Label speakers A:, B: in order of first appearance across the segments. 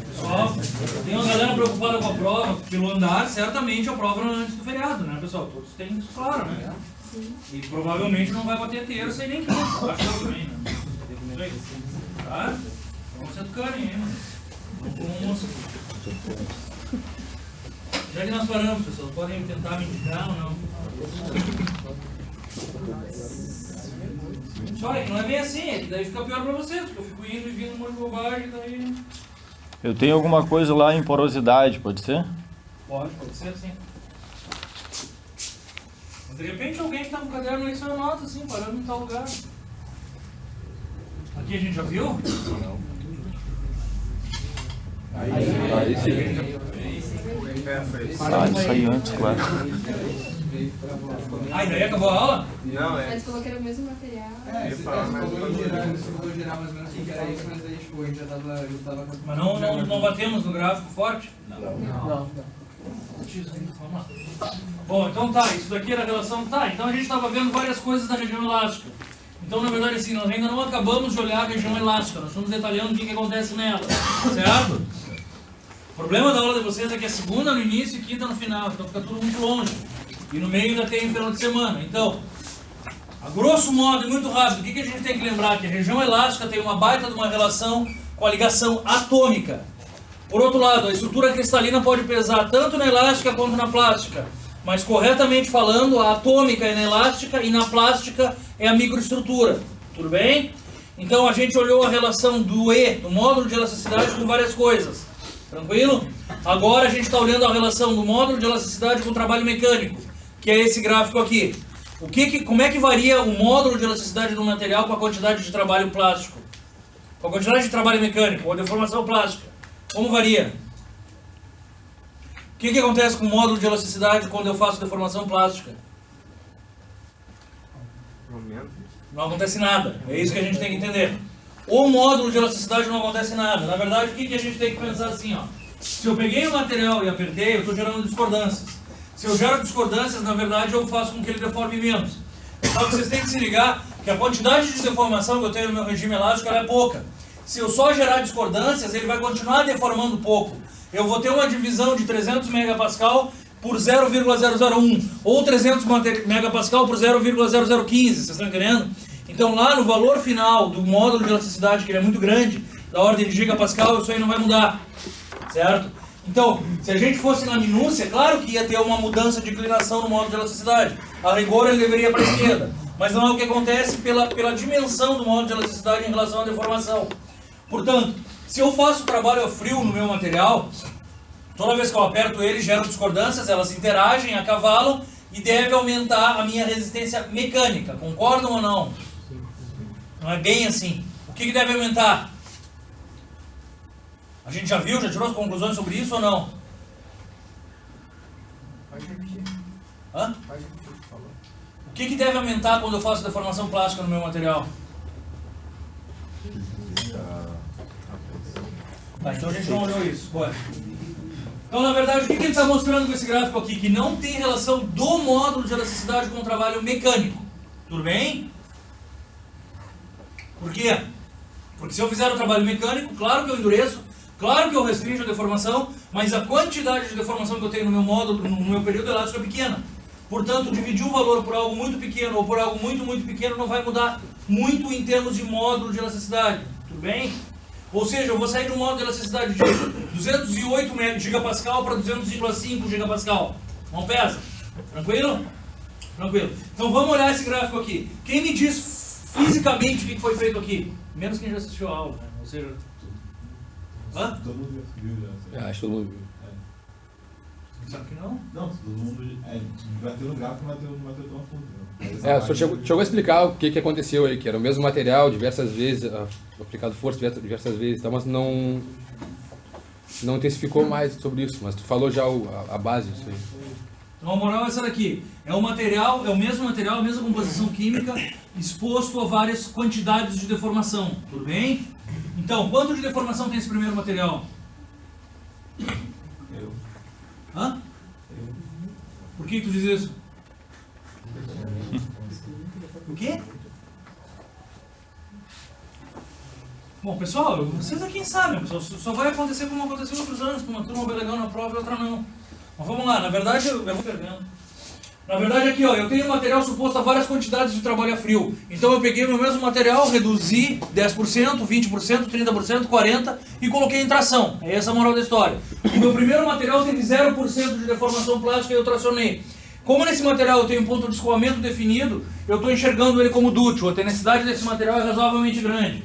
A: Pessoal, tem uma galera preocupada com a prova, pelo andar, certamente a prova não é antes do feriado, né, pessoal? Todos têm isso claro, né? E provavelmente não vai bater terça e nem quinta, acho que eu também, né? Tá? Vamos se educarem, hein, mano? Vamos com moça. Já que nós paramos, pessoal, podem tentar me indicar ou não? Só é que não é bem assim, é que daí fica pior pra vocês, porque eu fico indo e vindo um monte de bobagem, daí...
B: Eu tenho alguma coisa lá em porosidade, pode ser?
A: Pode ser sim. Mas de repente alguém que tá com o caderno aí só anota assim, parando em tal lugar. Aqui a gente já viu? Não.
C: Aí sim.
B: Ah, isso aí antes, claro.
A: Ah, e daí acabou a aula?
C: Não,
D: Mas falou que era o mesmo material.
C: Você falou geral mais ou menos o que era isso, mas aí tipo, a gente já tava
A: Mas não batemos no gráfico forte?
C: Não.
A: Vamos lá. Bom, então tá, isso daqui era a relação. Tá, então a gente estava vendo várias coisas da região elástica. Então, na verdade, assim, nós ainda não acabamos de olhar a região elástica, nós estamos detalhando o que acontece nela, certo? O problema da aula de vocês é que é segunda no início e quinta no final, então fica tudo muito longe. E no meio ainda tem final de semana. Então, a grosso modo e muito rápido, o que a gente tem que lembrar? Que a região elástica tem uma baita de uma relação com a ligação atômica. Por outro lado, a estrutura cristalina pode pesar tanto na elástica quanto na plástica. Mas corretamente falando, a atômica é na elástica e na plástica é a microestrutura. Tudo bem? Então a gente olhou a relação do E, do módulo de elasticidade, com várias coisas. Tranquilo? Agora a gente está olhando a relação do módulo de elasticidade com o trabalho mecânico, que é esse gráfico aqui. Como é que varia o módulo de elasticidade do material com a quantidade de trabalho plástico? Com a quantidade de trabalho mecânico, ou deformação plástica? Como varia? O que acontece com o módulo de elasticidade quando eu faço deformação plástica? Não acontece nada. É isso que a gente tem que entender. O módulo de elasticidade não acontece nada. Na verdade, o que a gente tem que pensar assim, ó? Se eu peguei o material e apertei, eu estou gerando discordâncias. Se eu gero discordâncias, na verdade, eu faço com que ele deforme menos. Só que vocês têm que se ligar que a quantidade de deformação que eu tenho no meu regime elástico ela é pouca. Se eu só gerar discordâncias, ele vai continuar deformando pouco. Eu vou ter uma divisão de 300 megapascal por 0,001 ou 300 megapascal por 0,0015, vocês estão entendendo? Então lá no valor final do módulo de elasticidade, que ele é muito grande, da ordem de gigapascal, isso aí não vai mudar, certo? Então, se a gente fosse na minúcia, claro que ia ter uma mudança de inclinação no módulo de elasticidade. A rigor ele deveria para a esquerda, mas não é o que acontece pela dimensão do módulo de elasticidade em relação à deformação. Portanto, se eu faço trabalho a frio no meu material, toda vez que eu aperto ele, gero discordâncias, elas interagem, acavalam e deve aumentar a minha resistência mecânica. Concordam ou não? Não é bem assim. O que deve aumentar? A gente já viu, já tirou as conclusões sobre isso ou não?
C: Pode repetir.
A: Hã?
C: Pode repetir o que falou.
A: O que deve aumentar quando eu faço deformação plástica no meu material? Tá, então a gente não olhou isso. Bora. Então, na verdade, o que ele está mostrando com esse gráfico aqui? Que não tem relação do módulo de elasticidade com o trabalho mecânico. Tudo bem? Por quê? Porque se eu fizer o trabalho mecânico, claro que eu endureço, claro que eu restringo a deformação, mas a quantidade de deformação que eu tenho no meu módulo, no meu período elástico é pequena. Portanto, dividir o valor por algo muito pequeno ou por algo muito, muito pequeno não vai mudar muito em termos de módulo de elasticidade. Tudo bem? Ou seja, eu vou sair de um módulo de elasticidade de 208 gigapascal para 200,5 gigapascal. Não pesa? Tranquilo? Tranquilo. Então vamos olhar esse gráfico aqui. Quem me diz fisicamente o que foi feito aqui? Menos quem já assistiu a aula, né? Ou seja... Hã?
E: Todo mundo viu já.
F: Acho que todo mundo viu.
A: Sabe que não?
E: Não, todo mundo bateu no gráfico, mas bateu tão fundo.
F: O senhor chegou a explicar o que aconteceu aí, que era o mesmo material diversas vezes, aplicado força diversas vezes, tá? Mas não intensificou mais sobre isso, mas tu falou já a base disso aí.
A: Então a moral é essa daqui. É o material, é o mesmo material, a mesma composição química, exposto a várias quantidades de deformação. Tudo bem? Então, quanto de deformação tem esse primeiro material?
E: Eu.
A: Hã? Por que tu diz isso? O quê? Bom, pessoal, vocês aqui sabem, pessoal, só vai acontecer como aconteceu em outros anos, com uma turma bem legal na prova e outra não. Mas vamos lá, na verdade, eu vou perdendo. Na verdade aqui, ó, eu tenho material suposto a várias quantidades de trabalho a frio. Então eu peguei o meu mesmo material, reduzi 10%, 20%, 30%, 40% e coloquei em tração. É essa a moral da história. O meu primeiro material teve 0% de deformação plástica e eu tracionei. Como nesse material eu tenho um ponto de escoamento definido, eu estou enxergando ele como dútil. A tenacidade desse material é razoavelmente grande.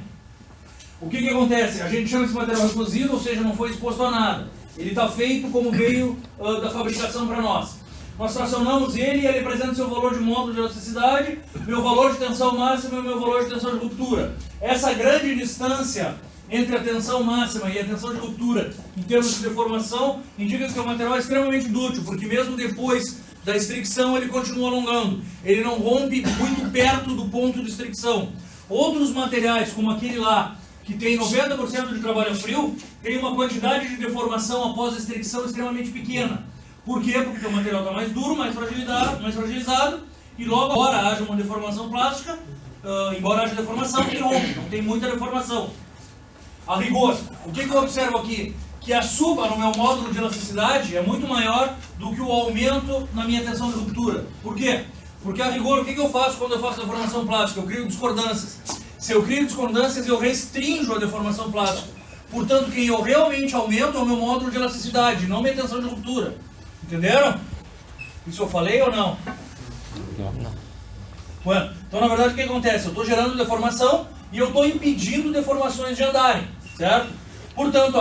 A: O que acontece? A gente chama esse material reduzido, ou seja, não foi exposto a nada. Ele está feito como veio da fabricação para nós. Nós tracionamos ele e ele apresenta seu valor de módulo de elasticidade, meu valor de tensão máxima e meu valor de tensão de ruptura. Essa grande distância entre a tensão máxima e a tensão de ruptura, em termos de deformação, indica que o material é extremamente dútil, porque mesmo depois da estricção ele continua alongando. Ele não rompe muito perto do ponto de estricção. Outros materiais, como aquele lá, que tem 90% de trabalho frio, tem uma quantidade de deformação após a estricção extremamente pequena. Por quê? Porque o material está mais duro, mais fragilizado, e logo, embora haja uma deformação plástica, embora haja deformação, ele rompe, não tem muita deformação. A rigor, o que eu observo aqui? Que a suba no meu módulo de elasticidade é muito maior do que o aumento na minha tensão de ruptura. Por quê? Porque a rigor, o que eu faço quando eu faço deformação plástica? Eu crio discordâncias. Se eu crio discordâncias, eu restringo a deformação plástica. Portanto, quem eu realmente aumento é o meu módulo de elasticidade, não minha tensão de ruptura. Entenderam? Isso eu falei ou não?
F: Não.
A: Bueno, então, na verdade, o que acontece? Eu estou gerando deformação e eu estou impedindo deformações de andarem, certo? Portanto,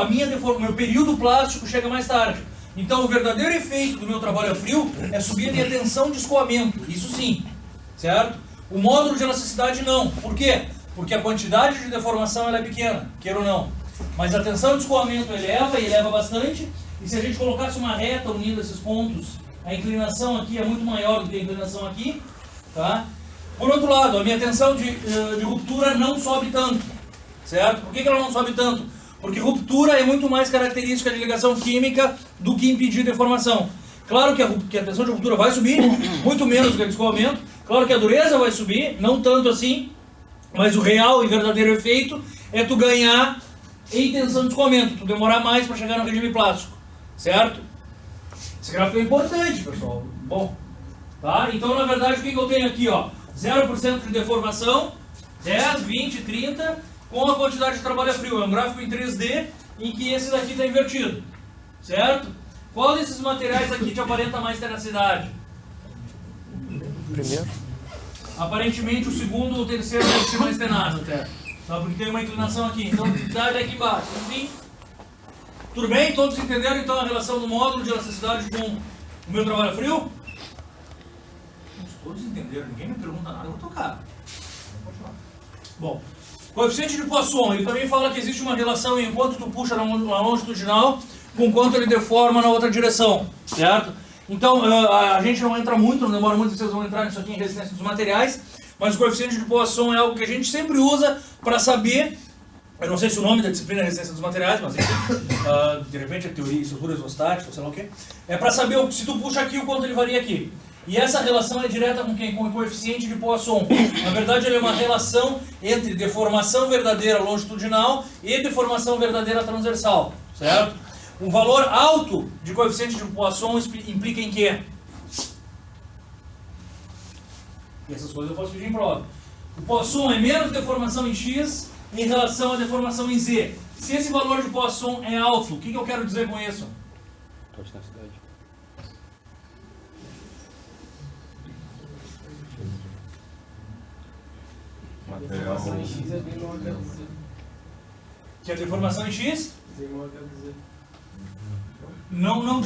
A: meu período plástico chega mais tarde. Então, o verdadeiro efeito do meu trabalho a frio é subir a minha tensão de escoamento. Isso sim, certo? O módulo de elasticidade não. Por quê? Porque a quantidade de deformação ela é pequena, queira ou não. Mas a tensão de escoamento eleva e eleva bastante. E se a gente colocasse uma reta unindo esses pontos, a inclinação aqui é muito maior do que a inclinação aqui. Tá? Por outro lado, a minha tensão de ruptura não sobe tanto. Certo? Por que ela não sobe tanto? Porque ruptura é muito mais característica de ligação química do que impedir deformação. Claro que a tensão de ruptura vai subir, muito menos do que a de escoamento. Claro que a dureza vai subir, não tanto assim. Mas o real e verdadeiro efeito é tu ganhar em tensão de escoamento, tu demorar mais para chegar no regime plástico. Certo? Esse gráfico é importante, pessoal. Bom, tá? Então, na verdade, o que eu tenho aqui, ó? 0% de deformação, 10, 20, 30, com a quantidade de trabalho a frio. É um gráfico em 3D em que esse daqui está invertido. Certo? Qual desses materiais aqui te aparenta mais tenacidade?
D: Primeiro.
A: Aparentemente, o segundo ou o terceiro deve ser mais tenaz até. Tá? Porque tem uma inclinação aqui. Então, a utilidade é aqui embaixo. Enfim. Tudo bem? Todos entenderam então a relação do módulo de elasticidade com o meu trabalho frio? Todos entenderam, ninguém me pergunta nada, eu vou tocar. Vamos continuar. Bom, coeficiente de Poisson, ele também fala que existe uma relação em quanto tu puxa na longitudinal com quanto ele deforma na outra direção, certo? Então, a gente não entra muito, não demora muito, vocês vão entrar nisso aqui em resistência dos materiais, mas o coeficiente de Poisson é algo que a gente sempre usa para saber. Eu não sei se o nome da disciplina é resistência dos materiais, mas de repente é teoria e estrutura isostática, sei lá o quê. É para saber se tu puxa aqui o quanto ele varia aqui. E essa relação é direta com quem? Com o coeficiente de Poisson. Na verdade, ele é uma relação entre deformação verdadeira longitudinal e deformação verdadeira transversal, certo? Um valor alto de coeficiente de Poisson implica em quê? E essas coisas eu posso pedir em prova. O Poisson é menos deformação em X em relação à deformação em Z. Se esse valor de Poisson é alto, o que eu quero dizer com isso?
E: Material.
A: Que a deformação em X? Não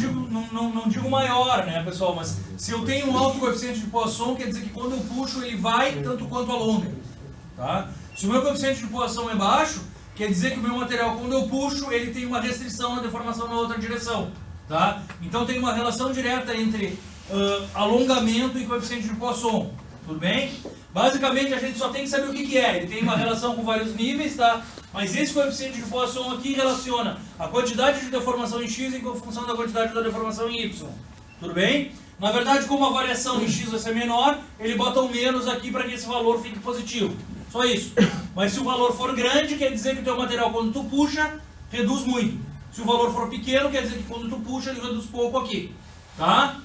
A: digo maior, né, pessoal? Mas se eu tenho um alto coeficiente de Poisson, quer dizer que quando eu puxo ele vai tanto quanto alonga. Tá? Se o meu coeficiente de Poisson é baixo, quer dizer que o meu material, quando eu puxo, ele tem uma restrição na deformação na outra direção. Tá? Então tem uma relação direta entre alongamento e coeficiente de Poisson. Tudo bem? Basicamente a gente só tem que saber o que é. Ele tem uma relação com vários níveis, tá? Mas esse coeficiente de Poisson aqui relaciona a quantidade de deformação em X em função da quantidade da deformação em Y. Tudo bem? Na verdade, como a variação em X vai ser menor, ele bota um menos aqui para que esse valor fique positivo. Só isso. Mas se o valor for grande, quer dizer que o teu material, quando tu puxa, reduz muito. Se o valor for pequeno, quer dizer que quando tu puxa, ele reduz pouco aqui. Tá?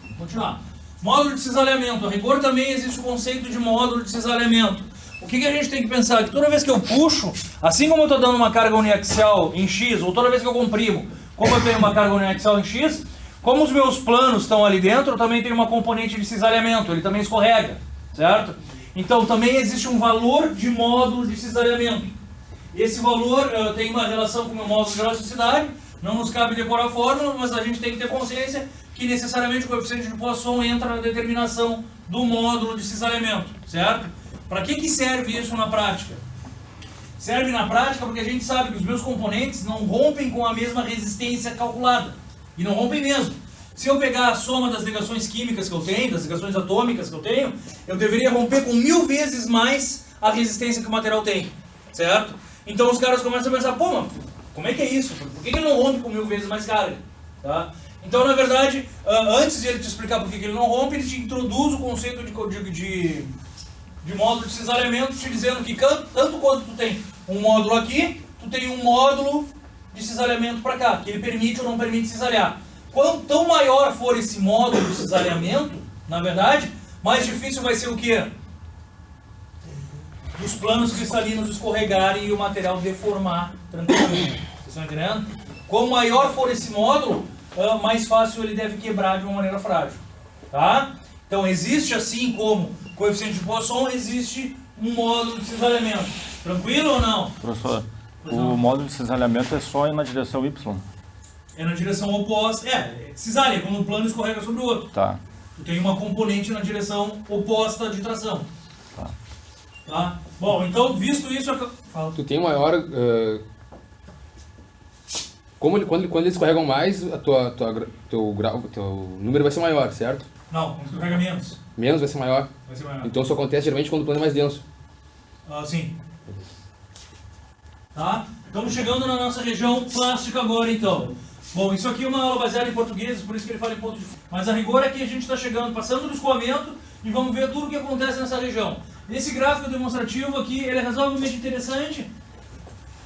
A: Vamos continuar. Módulo de cisalhamento. A rigor também existe o conceito de módulo de cisalhamento. O que a gente tem que pensar? Que toda vez que eu puxo, assim como eu estou dando uma carga uniaxial em X, ou toda vez que eu comprimo, como eu tenho uma carga uniaxial em X, como os meus planos estão ali dentro, eu também tenho uma componente de cisalhamento, ele também escorrega, certo? Então também existe um valor de módulo de cisalhamento. Esse valor tem uma relação com o meu módulo de elasticidade, não nos cabe decorar a fórmula, mas a gente tem que ter consciência que necessariamente o coeficiente de Poisson entra na determinação do módulo de cisalhamento, certo? Para que serve isso na prática? Serve na prática porque a gente sabe que os meus componentes não rompem com a mesma resistência calculada. E não rompem mesmo. Se eu pegar a soma das ligações químicas que eu tenho, das ligações atômicas que eu tenho, eu deveria romper com 1000 vezes mais a resistência que o material tem, certo? Então os caras começam a pensar, pô, mas como é que é isso? Por que ele não rompe com 1000 vezes mais carga? Tá? Então, na verdade, antes de ele te explicar por que ele não rompe, ele te introduz o conceito de módulo de cisalhamento, te dizendo que tanto quanto tu tem um módulo aqui, tu tem um módulo de cisalhamento para cá, que ele permite ou não permite cisalhar. Quanto maior for esse módulo de cisalhamento, na verdade, mais difícil vai ser o quê? Os planos cristalinos escorregarem e o material deformar tranquilamente. Vocês estão entendendo? Quanto maior for esse módulo, mais fácil ele deve quebrar de uma maneira frágil. Tá? Então existe, assim como coeficiente de Poisson, existe um módulo de cisalhamento. Tranquilo ou não?
B: Professor, o módulo de cisalhamento é só na direção Y?
A: É na direção oposta. Cisalha, quando um plano escorrega sobre o outro.
B: Tá.
A: Tu tem uma componente na direção oposta de tração. Tá? Bom, então, visto isso... Fala.
F: Tu tem um maior... quando eles escorregam mais, teu número vai ser maior, certo?
A: Não, quando escorrega menos.
F: Menos vai ser maior?
A: Vai ser maior.
F: Então isso acontece geralmente quando o plano é mais denso.
A: Sim. Tá? Estamos chegando na nossa região plástica agora, então. Bom, isso aqui é uma aula baseada em português, por isso que ele fala em ponto de... Mas a rigor é que a gente está chegando, passando do escoamento e vamos ver tudo o que acontece nessa região. Esse gráfico demonstrativo aqui, ele é razoavelmente interessante,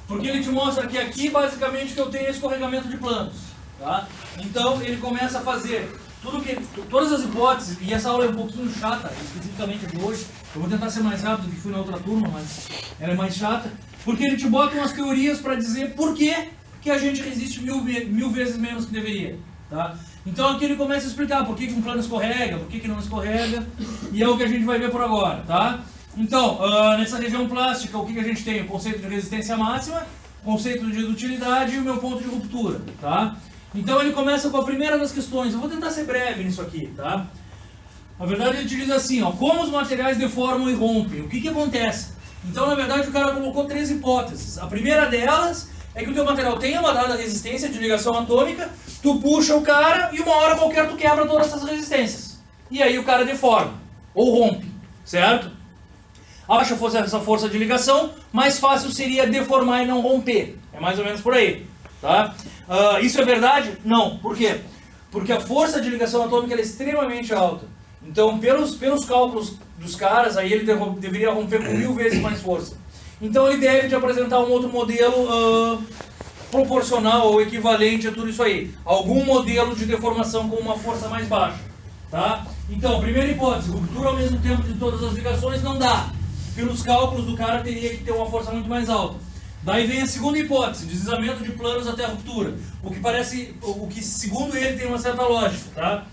A: porque ele te mostra que aqui, basicamente, que eu tenho escorregamento de planos. Tá? Então, ele começa a fazer todas as hipóteses, e essa aula é um pouquinho chata, especificamente a de hoje. Eu vou tentar ser mais rápido do que fui na outra turma, mas ela é mais chata, porque ele te bota umas teorias para dizer por que a gente resiste mil vezes menos que deveria. Tá? Então aqui ele começa a explicar por que um plano escorrega, por que não escorrega, e é o que a gente vai ver por agora. Tá? Então, nessa região plástica, o que a gente tem? O conceito de resistência máxima, conceito de utilidade e o meu ponto de ruptura. Tá? Então ele começa com a primeira das questões. Eu vou tentar ser breve nisso aqui. Tá? Na verdade ele te diz assim, ó, como os materiais deformam e rompem. O que acontece? Então na verdade o cara colocou 3 hipóteses. A primeira delas é que o teu material tem uma dada resistência de ligação atômica, tu puxa o cara e uma hora qualquer tu quebra todas essas resistências. E aí o cara deforma, ou rompe, certo? Acha que fosse essa força de ligação, mais fácil seria deformar e não romper. É mais ou menos por aí. Tá? Isso é verdade? Não. Por quê? Porque a força de ligação atômica é extremamente alta. Então, pelos cálculos dos caras, aí ele deveria romper com 1000 vezes mais força. Então ele deve te apresentar um outro modelo proporcional ou equivalente a tudo isso aí. Algum modelo de deformação com uma força mais baixa. Tá? Então, primeira hipótese, ruptura ao mesmo tempo de todas as ligações não dá. Pelos cálculos do cara teria que ter uma força muito mais alta. Daí vem a segunda hipótese, deslizamento de planos até a ruptura. O que segundo ele tem uma certa lógica. Tá?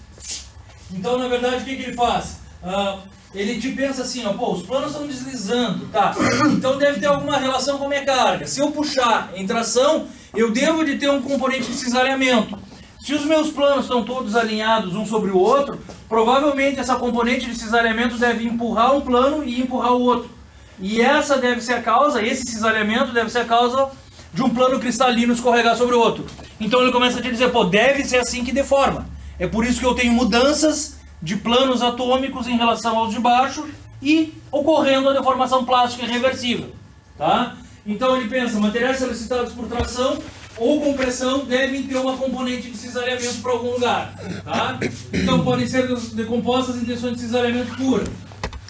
A: Então, na verdade, o que ele faz? Ele te pensa assim, ó, pô, os planos estão deslizando, tá? Então deve ter alguma relação com a minha carga. Se eu puxar em tração, eu devo de ter um componente de cisalhamento. Se os meus planos estão todos alinhados um sobre o outro, provavelmente essa componente de cisalhamento deve empurrar um plano e empurrar o outro. E essa deve ser a causa, esse cisalhamento deve ser a causa de um plano cristalino escorregar sobre o outro. Então ele começa a te dizer, pô, deve ser assim que deforma. É por isso que eu tenho mudanças de planos atômicos em relação aos de baixo e ocorrendo a deformação plástica irreversível. Tá? Então ele pensa, materiais solicitados por tração ou compressão devem ter uma componente de cisalhamento para algum lugar. Tá? Então podem ser decompostas em tensões de cisalhamento pura.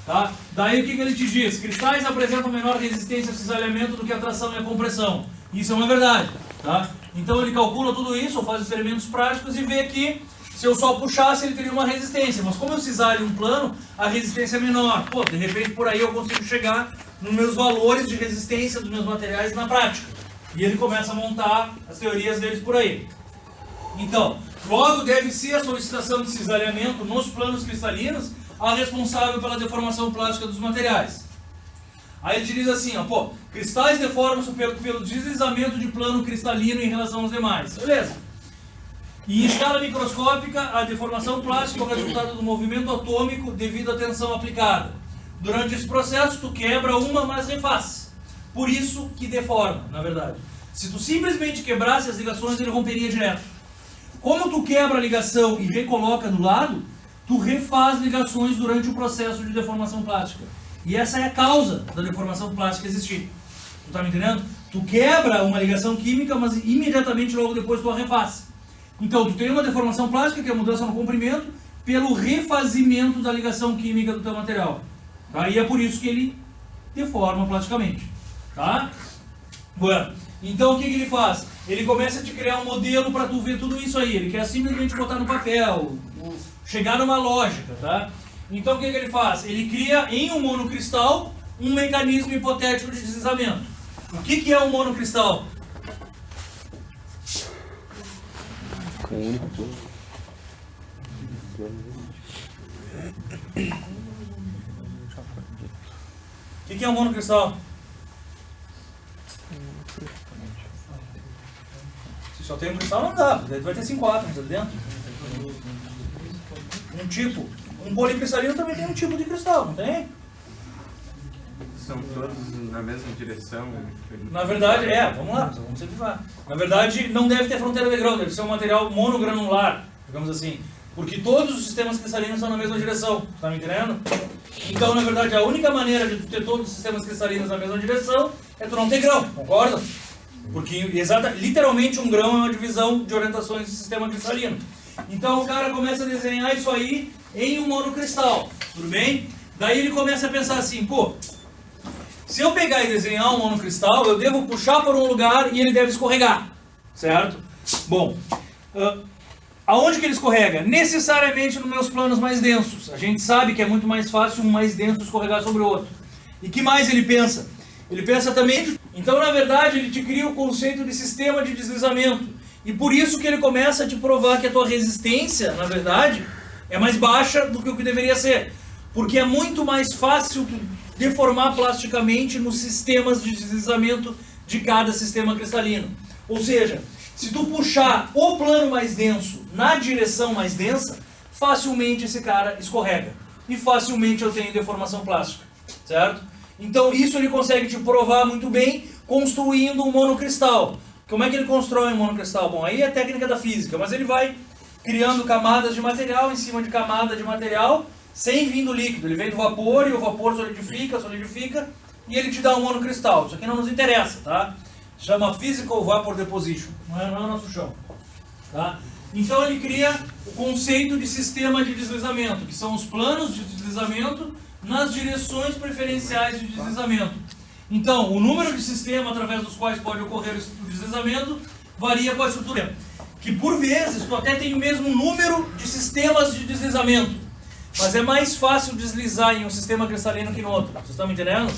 A: Tá? Daí o que ele te diz? Cristais apresentam menor resistência ao cisalhamento do que a tração e a compressão. Isso é uma verdade. Tá? Então ele calcula tudo isso, ou faz experimentos práticos e vê que se eu só puxasse ele teria uma resistência. Mas como eu cisalho um plano, a resistência é menor. Pô, de repente por aí eu consigo chegar nos meus valores de resistência dos meus materiais na prática. E ele começa a montar as teorias deles por aí. Então, logo deve ser a solicitação de cisalhamento nos planos cristalinos a responsável pela deformação plástica dos materiais. Aí ele te diz assim, ó, pô, cristais deformam-se pelo deslizamento de plano cristalino em relação aos demais. Beleza. E em escala microscópica, a deformação plástica é o resultado do movimento atômico devido à tensão aplicada. Durante esse processo, tu quebra uma, mas refaz. Por isso que deforma, na verdade. Se tu simplesmente quebrasse as ligações, ele romperia direto. Como tu quebra a ligação e recoloca do lado, tu refaz ligações durante o processo de deformação plástica. E essa é a causa da deformação plástica existir. Tu tá me entendendo? Tu quebra uma ligação química, mas imediatamente logo depois tu a refaz. Então, tu tem uma deformação plástica, que é a mudança no comprimento, pelo refazimento da ligação química do teu material. Tá? E é por isso que ele deforma plasticamente. Tá? Bueno, então o que ele faz? Ele começa a te criar um modelo para tu ver tudo isso aí. Ele quer simplesmente botar no papel, chegar numa lógica, tá? Então o que ele faz? Ele cria em um monocristal um mecanismo hipotético de deslizamento. O que é um monocristal?
F: Com um único plano.
A: O que é um monocristal? Se só tem um cristal não dá, daí vai ter 5 átomos ali dentro. Um tipo. Um policristalino também tem um tipo de cristal, não tem?
D: São todos na mesma direção?
A: Na verdade, vamos lá, vamos simplificar. Na verdade, não deve ter fronteira de grão, deve ser um material monogranular, digamos assim. Porque todos os sistemas cristalinos são na mesma direção, tá me entendendo? Então, na verdade, a única maneira de tu ter todos os sistemas cristalinos na mesma direção é tu não ter grão, concorda? Porque literalmente um grão é uma divisão de orientações do sistema cristalino. Então o cara começa a desenhar isso aí em um monocristal, tudo bem? Daí ele começa a pensar assim, pô, se eu pegar e desenhar um monocristal, eu devo puxar por um lugar e ele deve escorregar, certo? Bom, aonde que ele escorrega? Necessariamente nos meus planos mais densos. A gente sabe que é muito mais fácil um mais denso escorregar sobre o outro. E que mais ele pensa? Ele pensa também... Então, na verdade, ele te cria o conceito de sistema de deslizamento. E por isso que ele começa a te provar que a tua resistência, na verdade, é mais baixa do que o que deveria ser. Porque é muito mais fácil deformar plasticamente nos sistemas de deslizamento de cada sistema cristalino. Ou seja, se tu puxar o plano mais denso na direção mais densa, facilmente esse cara escorrega. E facilmente eu tenho deformação plástica. Certo? Então isso ele consegue te provar muito bem construindo um monocristal. Como é que ele constrói um monocristal? Bom, aí é técnica da física, mas ele vai criando camadas de material em cima de camada de material sem vir do líquido. Ele vem do vapor e o vapor solidifica e ele te dá um monocristal. Isso aqui não nos interessa, tá? Chama Physical Vapor Deposition, não é o nosso chão. Tá? Então ele cria o conceito de sistema de deslizamento, que são os planos de deslizamento nas direções preferenciais de deslizamento. Então, o número de sistemas através dos quais pode ocorrer o deslizamento varia com a estrutura. Que por vezes tu até tem o mesmo número de sistemas de deslizamento, mas é mais fácil deslizar em um sistema cristalino que no outro. Vocês estão me entendendo?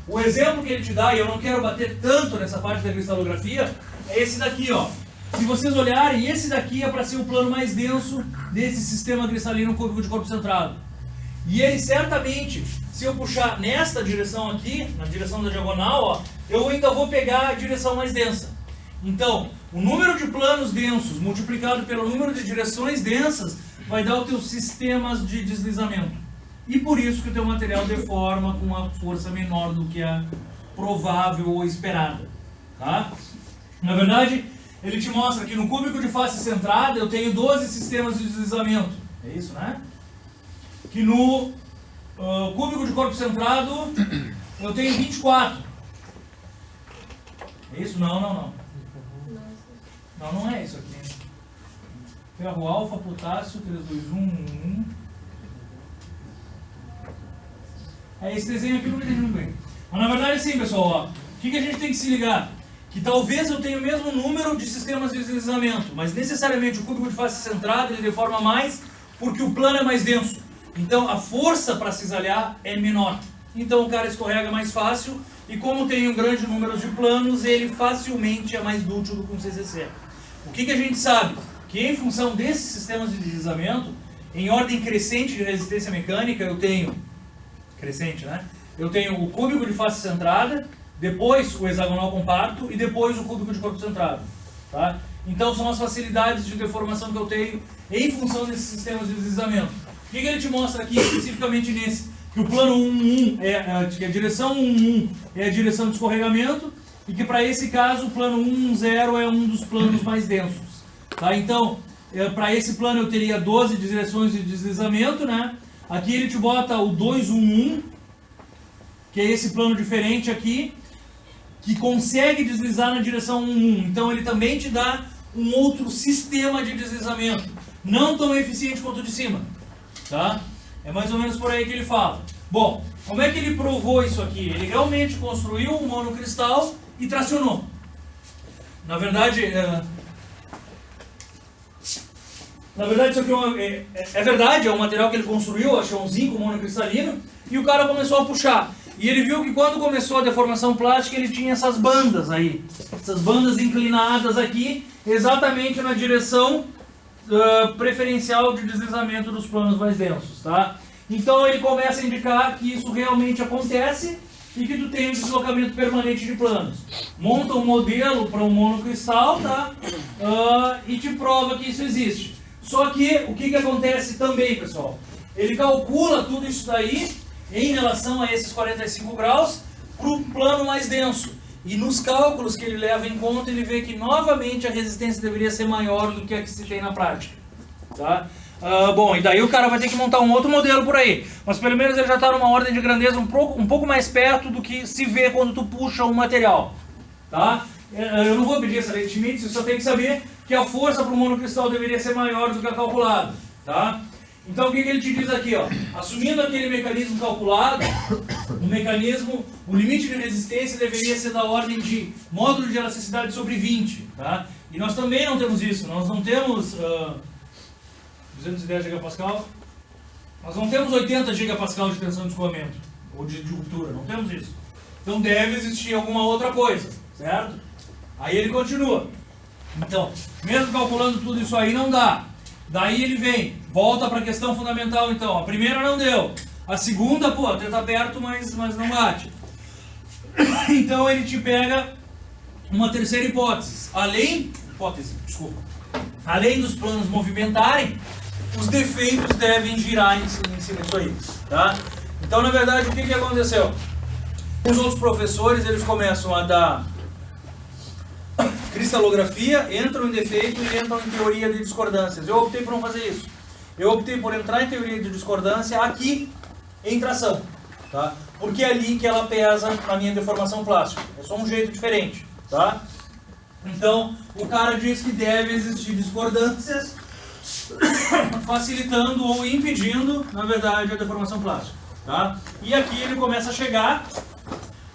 A: O exemplo que ele te dá, e eu não quero bater tanto nessa parte da cristalografia, é esse daqui, ó. Se vocês olharem, esse daqui é para ser o plano mais denso desse sistema cristalino cúbico de corpo centrado. E ele certamente, se eu puxar nesta direção aqui, na direção da diagonal, ó, eu ainda vou pegar a direção mais densa. Então, o número de planos densos multiplicado pelo número de direções densas vai dar os teus sistemas de deslizamento. E por isso que o teu material deforma com uma força menor do que a provável ou esperada. Tá? Na verdade, ele te mostra que no cúbico de face centrada eu tenho 12 sistemas de deslizamento. É isso, né? Que no cúbico de corpo centrado eu tenho 24. É isso? Não. Não é isso aqui. Ferro alfa, potássio, 3, 2, 1, 1. É esse desenho aqui eu não entendi muito bem. Mas na verdade sim, pessoal, ó, o que a gente tem que se ligar? Que talvez eu tenha o mesmo número de sistemas de deslizamento, mas necessariamente o cúbico de face centrada ele deforma mais porque o plano é mais denso. Então a força para cisalhar é menor. Então o cara escorrega mais fácil e como tem um grande número de planos, ele facilmente é mais dútil do que um CCC. O que a gente sabe? Que em função desses sistemas de deslizamento, em ordem crescente de resistência mecânica, eu tenho... Crescente, né? Eu tenho o cúbico de face centrada, depois o hexagonal compacto e depois o cúbico de corpo centrado. Tá? Então são as facilidades de deformação que eu tenho em função desses sistemas de deslizamento. O que ele te mostra aqui, especificamente nesse? Que o plano 1.1 que a direção 1.1 é a direção de escorregamento e que para esse caso o plano 1.0 é um dos planos mais densos. Tá? Então, para esse plano eu teria 12 direções de deslizamento, né? Aqui ele te bota o 2.1.1, que é esse plano diferente aqui, que consegue deslizar na direção 1.1. Então ele também te dá um outro sistema de deslizamento, não tão eficiente quanto o de cima. Tá? É mais ou menos por aí que ele fala. Bom, como é que ele provou isso aqui? Ele realmente construiu um monocristal e tracionou. Na verdade, isso aqui é verdade, é um material que ele construiu, achou um zinco monocristalino, e o cara começou a puxar. E ele viu que quando começou a deformação plástica, ele tinha essas bandas aí, essas bandas inclinadas aqui, exatamente na direção preferencial de deslizamento dos planos mais densos, tá? Então ele começa a indicar que isso realmente acontece e que tu tem um deslocamento permanente de planos. Monta um modelo para um monocristal, tá? E te prova que isso existe. Só que o que acontece também, pessoal? Ele calcula tudo isso daí em relação a esses 45 graus para o plano mais denso. E nos cálculos que ele leva em conta, ele vê que novamente a resistência deveria ser maior do que a que se tem na prática. Tá? Bom, e daí o cara vai ter que montar um outro modelo por aí. Mas pelo menos ele já está numa ordem de grandeza um pouco mais perto do que se vê quando tu puxa um material. Tá? Eu não vou pedir essa lei de Schmidt, você só tem que saber que a força para o monocristal deveria ser maior do que a calculada. Tá? Então o que ele te diz aqui? Ó? Assumindo aquele mecanismo calculado, o limite de resistência deveria ser da ordem de módulo de elasticidade sobre 20. Tá? E nós também não temos isso, nós não temos 210 gigapascal, nós não temos 80 gigapascal de tensão de escoamento, ou de ruptura, não temos isso. Então deve existir alguma outra coisa, certo? Aí ele continua. Então, mesmo calculando tudo isso aí, não dá. Daí ele vem, volta para a questão fundamental então. A primeira não deu. A segunda, pô, até tá perto, mas não bate. Então ele te pega uma terceira hipótese. Além dos planos movimentarem, os defeitos devem girar em cima disso aí. Tá? Então, na verdade, o que aconteceu? Os outros professores, eles começam a dar cristalografia, entram em defeito e entram em teoria de discordâncias. Eu optei por não fazer isso. Eu optei por entrar em teoria de discordância aqui em tração. Tá? Porque é ali que ela pesa na minha deformação plástica. É só um jeito diferente. Tá? Então, o cara diz que deve existir discordâncias facilitando ou impedindo, na verdade, a deformação plástica. Tá? E aqui ele começa a chegar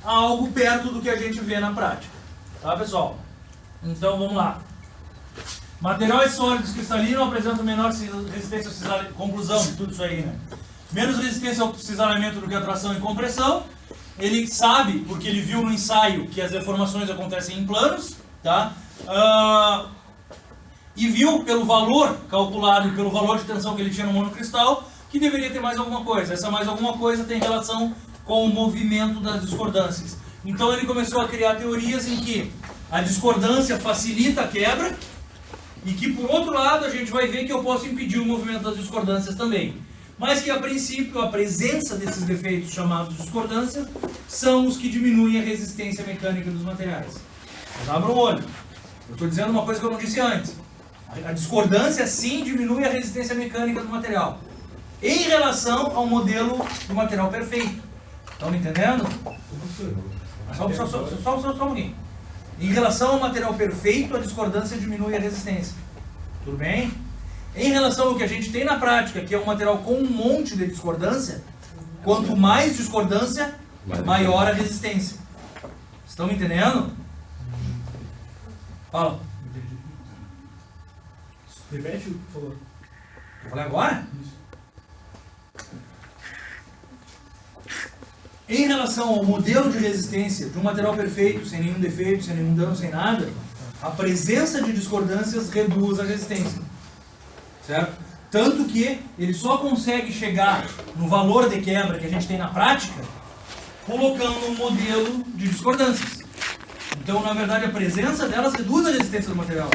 A: a algo perto do que a gente vê na prática. Tá, pessoal? Então, vamos lá. Materiais sólidos cristalinos apresentam menor resistência ao cisalhamento. Conclusão de tudo isso aí, né? Menos resistência ao cisalhamento do que a tração e compressão. Ele sabe, porque ele viu no ensaio, que as deformações acontecem em planos. Tá? E viu pelo valor calculado e pelo valor de tensão que ele tinha no monocristal que deveria ter mais alguma coisa. Essa mais alguma coisa tem relação com o movimento das discordâncias. Então ele começou a criar teorias em que a discordância facilita a quebra e que, por outro lado, a gente vai ver que eu posso impedir o movimento das discordâncias também. Mas que, a princípio, a presença desses defeitos chamados discordância são os que diminuem a resistência mecânica dos materiais. Mas abra o olho. Eu estou dizendo uma coisa que eu não disse antes. A discordância, sim, diminui a resistência mecânica do material. Em relação ao modelo do material perfeito. Estão me entendendo? Só um pouquinho. Em relação ao material perfeito, a discordância diminui a resistência. Tudo bem? Em relação ao que a gente tem na prática, que é um material com um monte de discordância, Quanto mais discordância, maior a resistência. Estão me entendendo? Fala.
E: Repete o que falou.
A: Eu falei agora? Em relação ao modelo de resistência de um material perfeito, sem nenhum defeito, sem nenhum dano, sem nada, a presença de discordâncias reduz a resistência. Certo? Tanto que ele só consegue chegar no valor de quebra que a gente tem na prática colocando um modelo de discordâncias. Então, na verdade, a presença delas reduz a resistência do material.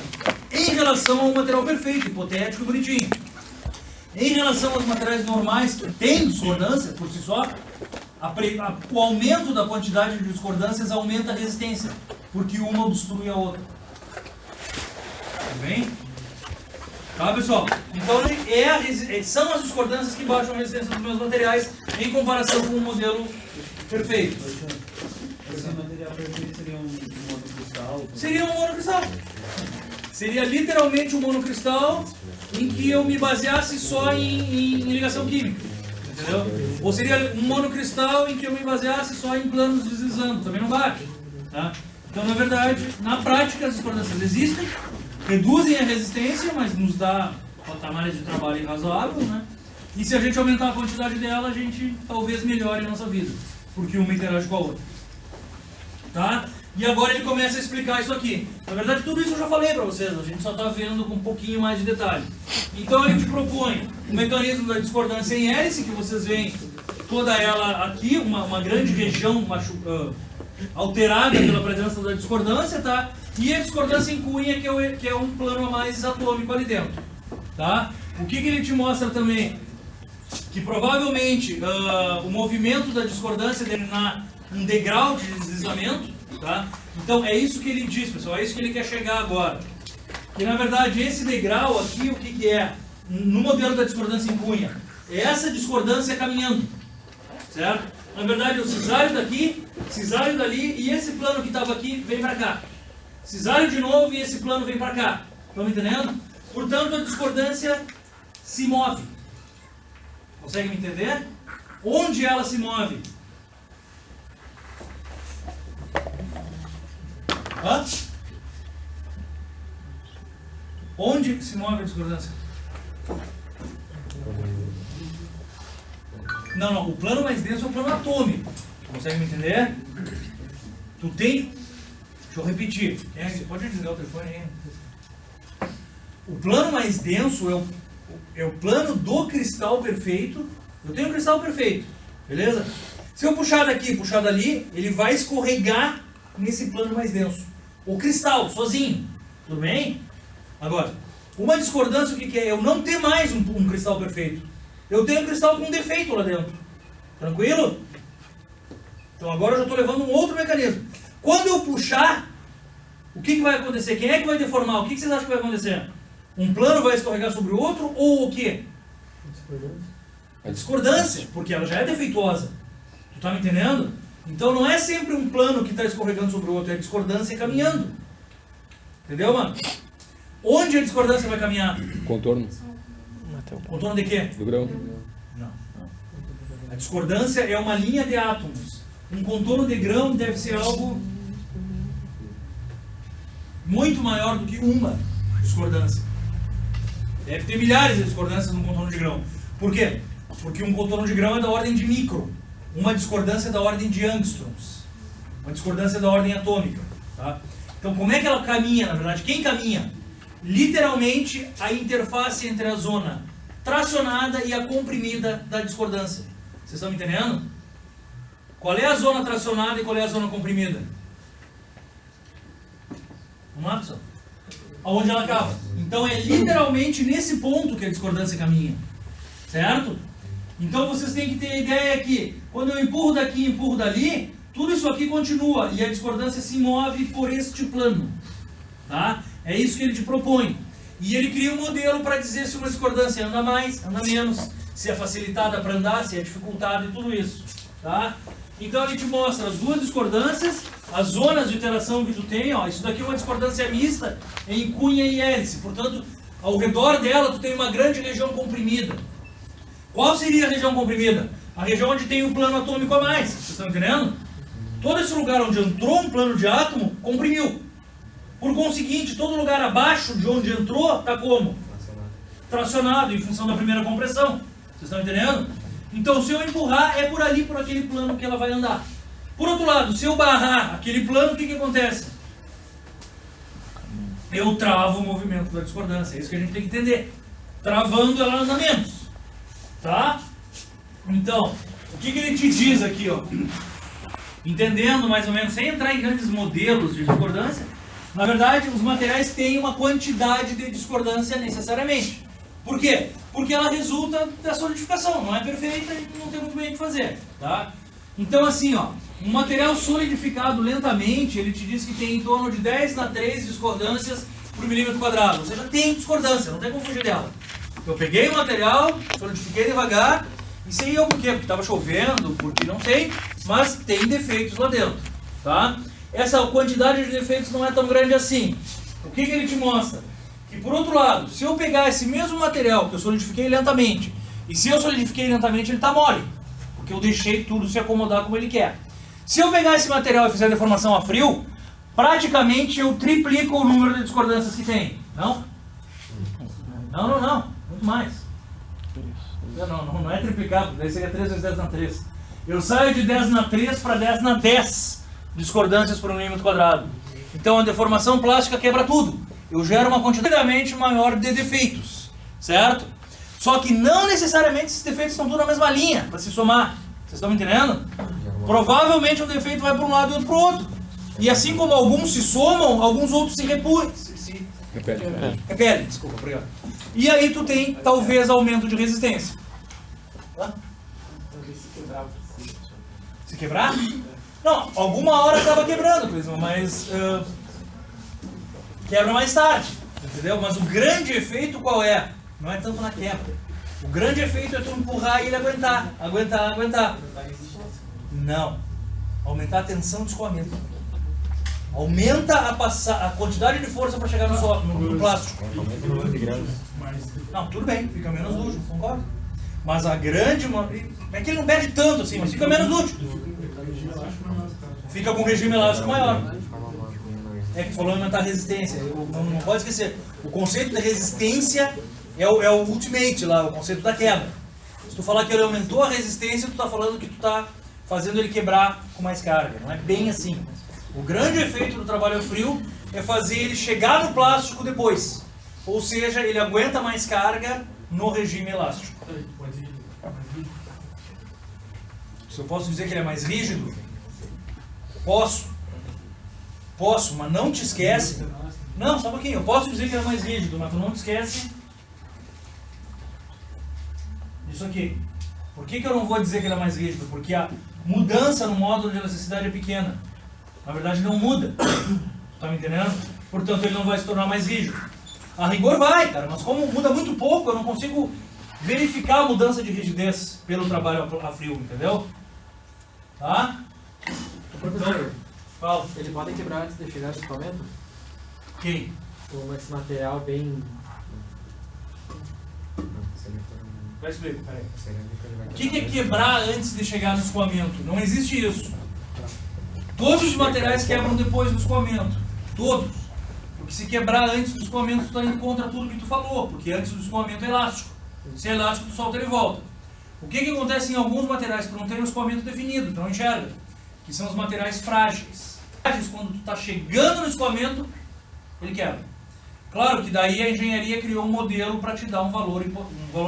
A: Em relação ao material perfeito, hipotético e bonitinho. Em relação aos materiais normais que têm discordância por si só, o aumento da quantidade de discordâncias aumenta a resistência, porque uma obstrui a outra. Tudo bem? Tá, pessoal? Então, são as discordâncias que baixam a resistência dos meus materiais em comparação com o modelo perfeito.
E: Esse material perfeito seria um monocristal?
A: Seria um monocristal. Seria literalmente um monocristal em que eu me baseasse só em ligação química. Entendeu? Ou seria um monocristal em que eu me baseasse só em planos deslizando. Também não bate. Tá? Então, na verdade, na prática, as discordâncias existem, reduzem a resistência, mas nos dá patamares de trabalho razoável, né? E se a gente aumentar a quantidade dela, a gente talvez melhore a nossa vida, porque uma interage com a outra. Tá? E agora ele começa a explicar isso aqui. Na verdade, tudo isso eu já falei para vocês, a gente só está vendo com um pouquinho mais de detalhe. Então ele te propõe o mecanismo da discordância em hélice, que vocês veem toda ela aqui, uma grande região alterada pela presença da discordância, tá? E a discordância em cunha, que é um plano a mais atômico ali dentro. Tá? O que ele te mostra também? Que provavelmente o movimento da discordância determinar um degrau de deslizamento. Tá? Então é isso que ele diz, pessoal, é isso que ele quer chegar agora. Que na verdade esse degrau aqui, o que é? No modelo da discordância em cunha, é essa discordância caminhando. Certo? Na verdade o cisário daqui, cisário dali, e esse plano que estava aqui vem para cá. Cisário de novo e esse plano vem para cá. Estão me entendendo? Portanto a discordância se move. Consegue me entender? Onde ela se move? Hã? Onde se move a discordância? Não, o plano mais denso é o plano atômico. Consegue me entender? Tu tem... Deixa eu repetir. Você pode desligar o telefone aí? O plano mais denso é o plano do cristal perfeito. Eu tenho um cristal perfeito, beleza? Se eu puxar daqui e puxar dali, ele vai escorregar nesse plano mais denso. O cristal, sozinho. Tudo bem? Agora, uma discordância, o que é? Eu não ter mais um cristal perfeito. Eu tenho um cristal com um defeito lá dentro. Tranquilo? Então agora eu já estou levando um outro mecanismo. Quando eu puxar, o que vai acontecer? Quem é que vai deformar? O que vocês acham que vai acontecer? Um plano vai escorregar sobre o outro ou o quê? A discordância, porque ela já é defeituosa. Tu tá me entendendo? Então não é sempre um plano que está escorregando sobre o outro, é a discordância caminhando. Entendeu, mano? Onde a discordância vai caminhar?
F: Contorno
A: Contorno de quê?
F: do grão.
A: Não. A discordância é uma linha de átomos. Um contorno de grão deve ser algo muito maior do que uma discordância. Deve ter milhares de discordâncias no contorno de grão. Por quê? Porque um contorno de grão é da ordem de micro. Uma discordância é da ordem de angstroms. Uma discordância é da ordem atômica. Tá? Então, como é que ela caminha, na verdade? Quem caminha? Literalmente, a interface entre a zona tracionada e a comprimida da discordância. Vocês estão me entendendo? Qual é a zona tracionada e qual é a zona comprimida? Vamos lá, pessoal? Aonde ela acaba. Então, é literalmente nesse ponto que a discordância caminha. Certo? Então vocês têm que ter a ideia que quando eu empurro daqui e empurro dali, tudo isso aqui continua e a discordância se move por este plano. Tá? É isso que ele te propõe. E ele cria um modelo para dizer se uma discordância anda mais, anda menos, se é facilitada para andar, se é dificultada e tudo isso. Tá? Então ele te mostra as duas discordâncias, as zonas de interação que tu tem. Ó, isso daqui é uma discordância mista em cunha e hélice. Portanto, ao redor dela tu tem uma grande região comprimida. Qual seria a região comprimida? A região onde tem um plano atômico a mais. Vocês estão entendendo? Todo esse lugar onde entrou um plano de átomo, comprimiu. Por conseguinte, todo lugar abaixo de onde entrou, está como? Tracionado, em função da primeira compressão. Vocês estão entendendo? Então, se eu empurrar, é por ali, por aquele plano que ela vai andar. Por outro lado, se eu barrar aquele plano, o que acontece? Eu travo o movimento da discordância. É isso que a gente tem que entender. Travando ela anda menos. Tá? Então, o que ele te diz aqui, ó? Entendendo mais ou menos, sem entrar em grandes modelos de discordância, na verdade, os materiais têm uma quantidade de discordância necessariamente. Por quê? Porque ela resulta da solidificação. Não é perfeita e não tem muito bem o que fazer. Tá? Então, assim, ó, um material solidificado lentamente, ele te diz que tem em torno de 10⁻³ discordâncias por milímetro quadrado. Ou seja, tem discordância, não tem como fugir dela. Eu peguei o material, solidifiquei devagar, e sei eu por quê, porque estava chovendo, porque não sei, mas tem defeitos lá dentro. Tá? Essa quantidade de defeitos não é tão grande assim. O que ele te mostra? Que, por outro lado, se eu pegar esse mesmo material que eu solidifiquei lentamente, e se eu solidifiquei lentamente, ele está mole, porque eu deixei tudo se acomodar como ele quer. Se eu pegar esse material e fizer deformação a frio, praticamente eu triplico o número de discordâncias que tem. Não? Não. Muito mais. Não é triplicado, daí seria 3 vezes 10⁻³. Eu saio de 10⁻³ para 10⁻10 discordâncias por milímetro quadrado. Então a deformação plástica quebra tudo. Eu gero uma quantidade maior de defeitos. Certo? Só que não necessariamente esses defeitos estão tudo na mesma linha para se somar. Vocês estão me entendendo? Provavelmente um defeito vai para um lado e outro para o outro. E assim como alguns se somam, alguns outros se repelem. Desculpa, obrigado. E aí tu tem, talvez, aumento de resistência. Se quebrar? Não, alguma hora acaba quebrando, Clisma, mas quebra mais tarde, entendeu? Mas o grande efeito qual é? Não é tanto na quebra. O grande efeito é tu empurrar e ele aguentar. Não. Aumentar a tensão de escoamento. Aumenta a quantidade de força para chegar no plástico. Não, tudo bem, fica menos útil, concordo? Mas a grande... É que ele não perde tanto assim, mas fica menos útil. Fica com um regime elástico maior. É que falou aumentar a resistência. Não pode esquecer. O conceito de resistência é o ultimate lá, o conceito da quebra. Se tu falar que ele aumentou a resistência, tu está falando que tu está fazendo ele quebrar com mais carga. Não é bem assim. O grande efeito do trabalho a frio é fazer ele chegar no plástico depois. Ou seja, ele aguenta mais carga no regime elástico. Se eu posso dizer que ele é mais rígido? Posso, mas não te esquece. Não, só um pouquinho. Eu posso dizer que ele é mais rígido, mas tu não te esquece disso aqui. Por que eu não vou dizer que ele é mais rígido? Porque a mudança no módulo de elasticidade é pequena. Na verdade não muda. Tá me entendendo? Portanto ele não vai se tornar mais rígido. A rigor vai, cara, mas como muda muito pouco, eu não consigo verificar a mudança de rigidez pelo trabalho a frio, entendeu? Tá?
G: Professor,
A: fala.
G: ele pode quebrar antes de chegar no equipamento?
A: Quem?
G: Com esse material bem...
A: Já explico, peraí. O que é quebrar antes de chegar no escoamento? Não existe isso. Todos os materiais quebram depois do escoamento. Todos. Porque se quebrar antes do escoamento, tu está indo contra tudo que tu falou. Porque antes do escoamento é elástico. Se é elástico, tu solta ele e volta. O que acontece em alguns materiais? Tu não tem o escoamento definido, tu não enxerga. Que são os materiais frágeis. Quando tu está chegando no escoamento, ele quebra. Claro que daí a engenharia criou um modelo para te dar um valor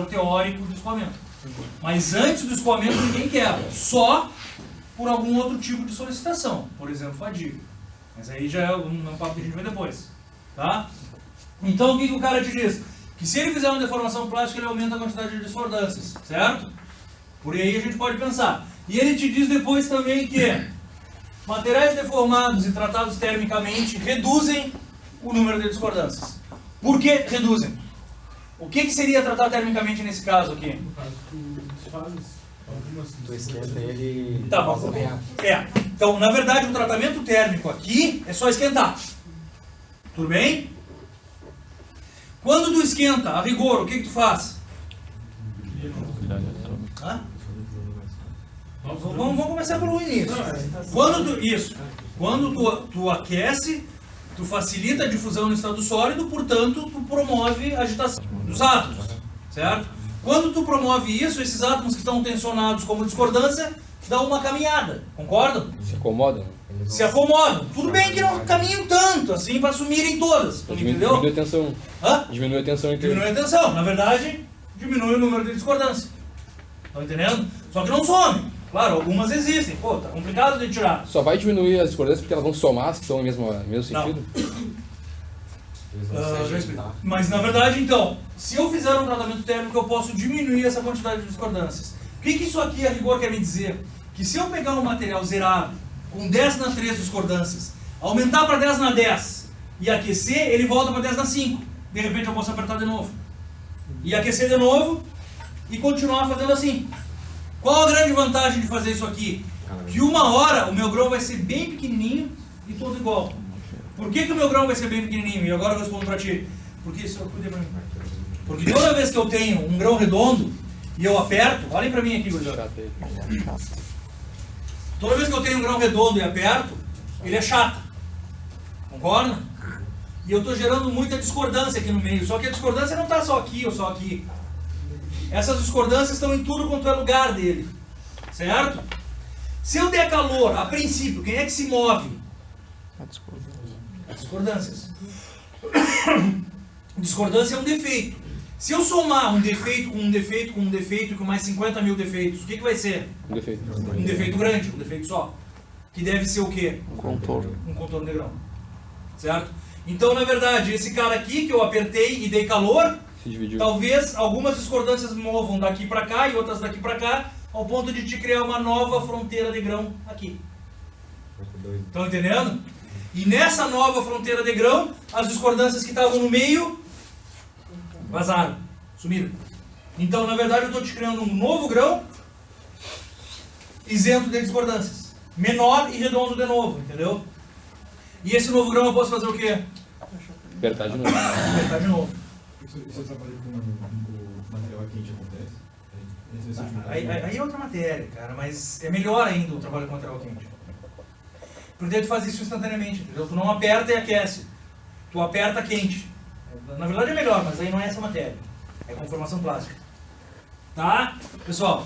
A: teórico do escoamento. Mas antes do escoamento ninguém quebra. Só por algum outro tipo de solicitação, por exemplo, fadiga. Mas aí já é um papo que a gente vê depois. Tá? Então o que o cara te diz? Que se ele fizer uma deformação plástica, ele aumenta a quantidade de discordâncias, certo? Por aí a gente pode pensar. E ele te diz depois também que materiais deformados e tratados termicamente reduzem o número de discordâncias. Por que reduzem? O que seria tratar termicamente nesse caso aqui?
G: Tu esquenta ele...
A: Tá bom. Então, na verdade, o tratamento térmico aqui é só esquentar. Tudo bem? Quando tu esquenta, a rigor, o que tu faz? Vamos começar pelo início. Quando tu aquece, tu facilita a difusão no estado sólido, portanto, tu promove a agitação dos átomos, certo? Quando tu promove isso, esses átomos que estão tensionados como discordância, dão uma caminhada, concordam?
F: Se acomodam.
A: Se acomodam. Tudo bem que não caminham tanto, assim, para sumirem todas, tu entendeu?
F: Diminui a tensão.
A: Hã?
F: Diminui a tensão entre
A: Diminui a tensão. Na verdade, diminui o número de discordâncias. Estão entendendo? Só que não some. Claro, algumas existem. Pô, tá complicado de tirar.
F: Só vai diminuir as discordâncias porque elas vão somar se estão no mesmo sentido?
A: Já explico. Mas na verdade, então, se eu fizer um tratamento térmico, eu posso diminuir essa quantidade de discordâncias. O que isso aqui a rigor quer me dizer? Que se eu pegar um material zerado, com 10 na 3 discordâncias, aumentar para 10 na 10 e aquecer, ele volta para 10 na 5. De repente eu posso apertar de novo. E aquecer de novo e continuar fazendo assim. Qual a grande vantagem de fazer isso aqui? Que uma hora o meu grão vai ser bem pequenininho e todo igual. Por que o meu grão vai ser bem pequenininho? E agora eu respondo para ti. Porque toda vez que eu tenho um grão redondo e eu aperto, olhem para mim aqui, gurizada. Toda vez que eu tenho um grão redondo e aperto, ele é chato. Concorda? E eu estou gerando muita discordância aqui no meio. Só que a discordância não está só aqui ou só aqui. Essas discordâncias estão em tudo quanto é lugar dele. Certo? Se eu der calor, a princípio, quem é que se move? As discordâncias. Discordância é um defeito. Se eu somar um defeito com um defeito com um defeito e com mais 50 mil defeitos, o que vai ser?
F: Um defeito.
A: Um defeito grande, um defeito só. Que deve ser o quê?
B: Um contorno.
A: Um contorno de grão. Certo? Então, na verdade, esse cara aqui que eu apertei e dei calor,
F: Se dividiu.
A: talvez algumas discordâncias movam daqui para cá e outras daqui para cá, ao ponto de te criar uma nova fronteira de grão aqui. Estão entendendo? E nessa nova fronteira de grão, as discordâncias que estavam no meio vazaram, sumiram. Então, na verdade, eu estou te criando um novo grão isento de discordâncias. Menor e redondo de novo, entendeu? E esse novo grão eu posso fazer o quê?
F: Apertar de novo.
A: Apertar de novo.
E: Isso trabalha com material quente acontece?
A: Aí é outra matéria, cara, mas é melhor ainda o trabalho com material quente. Porque tu faz isso instantaneamente, entendeu? Tu não aperta e aquece. Tu aperta quente. Na verdade é melhor, mas aí não é essa matéria. É conformação plástica. Tá? Pessoal,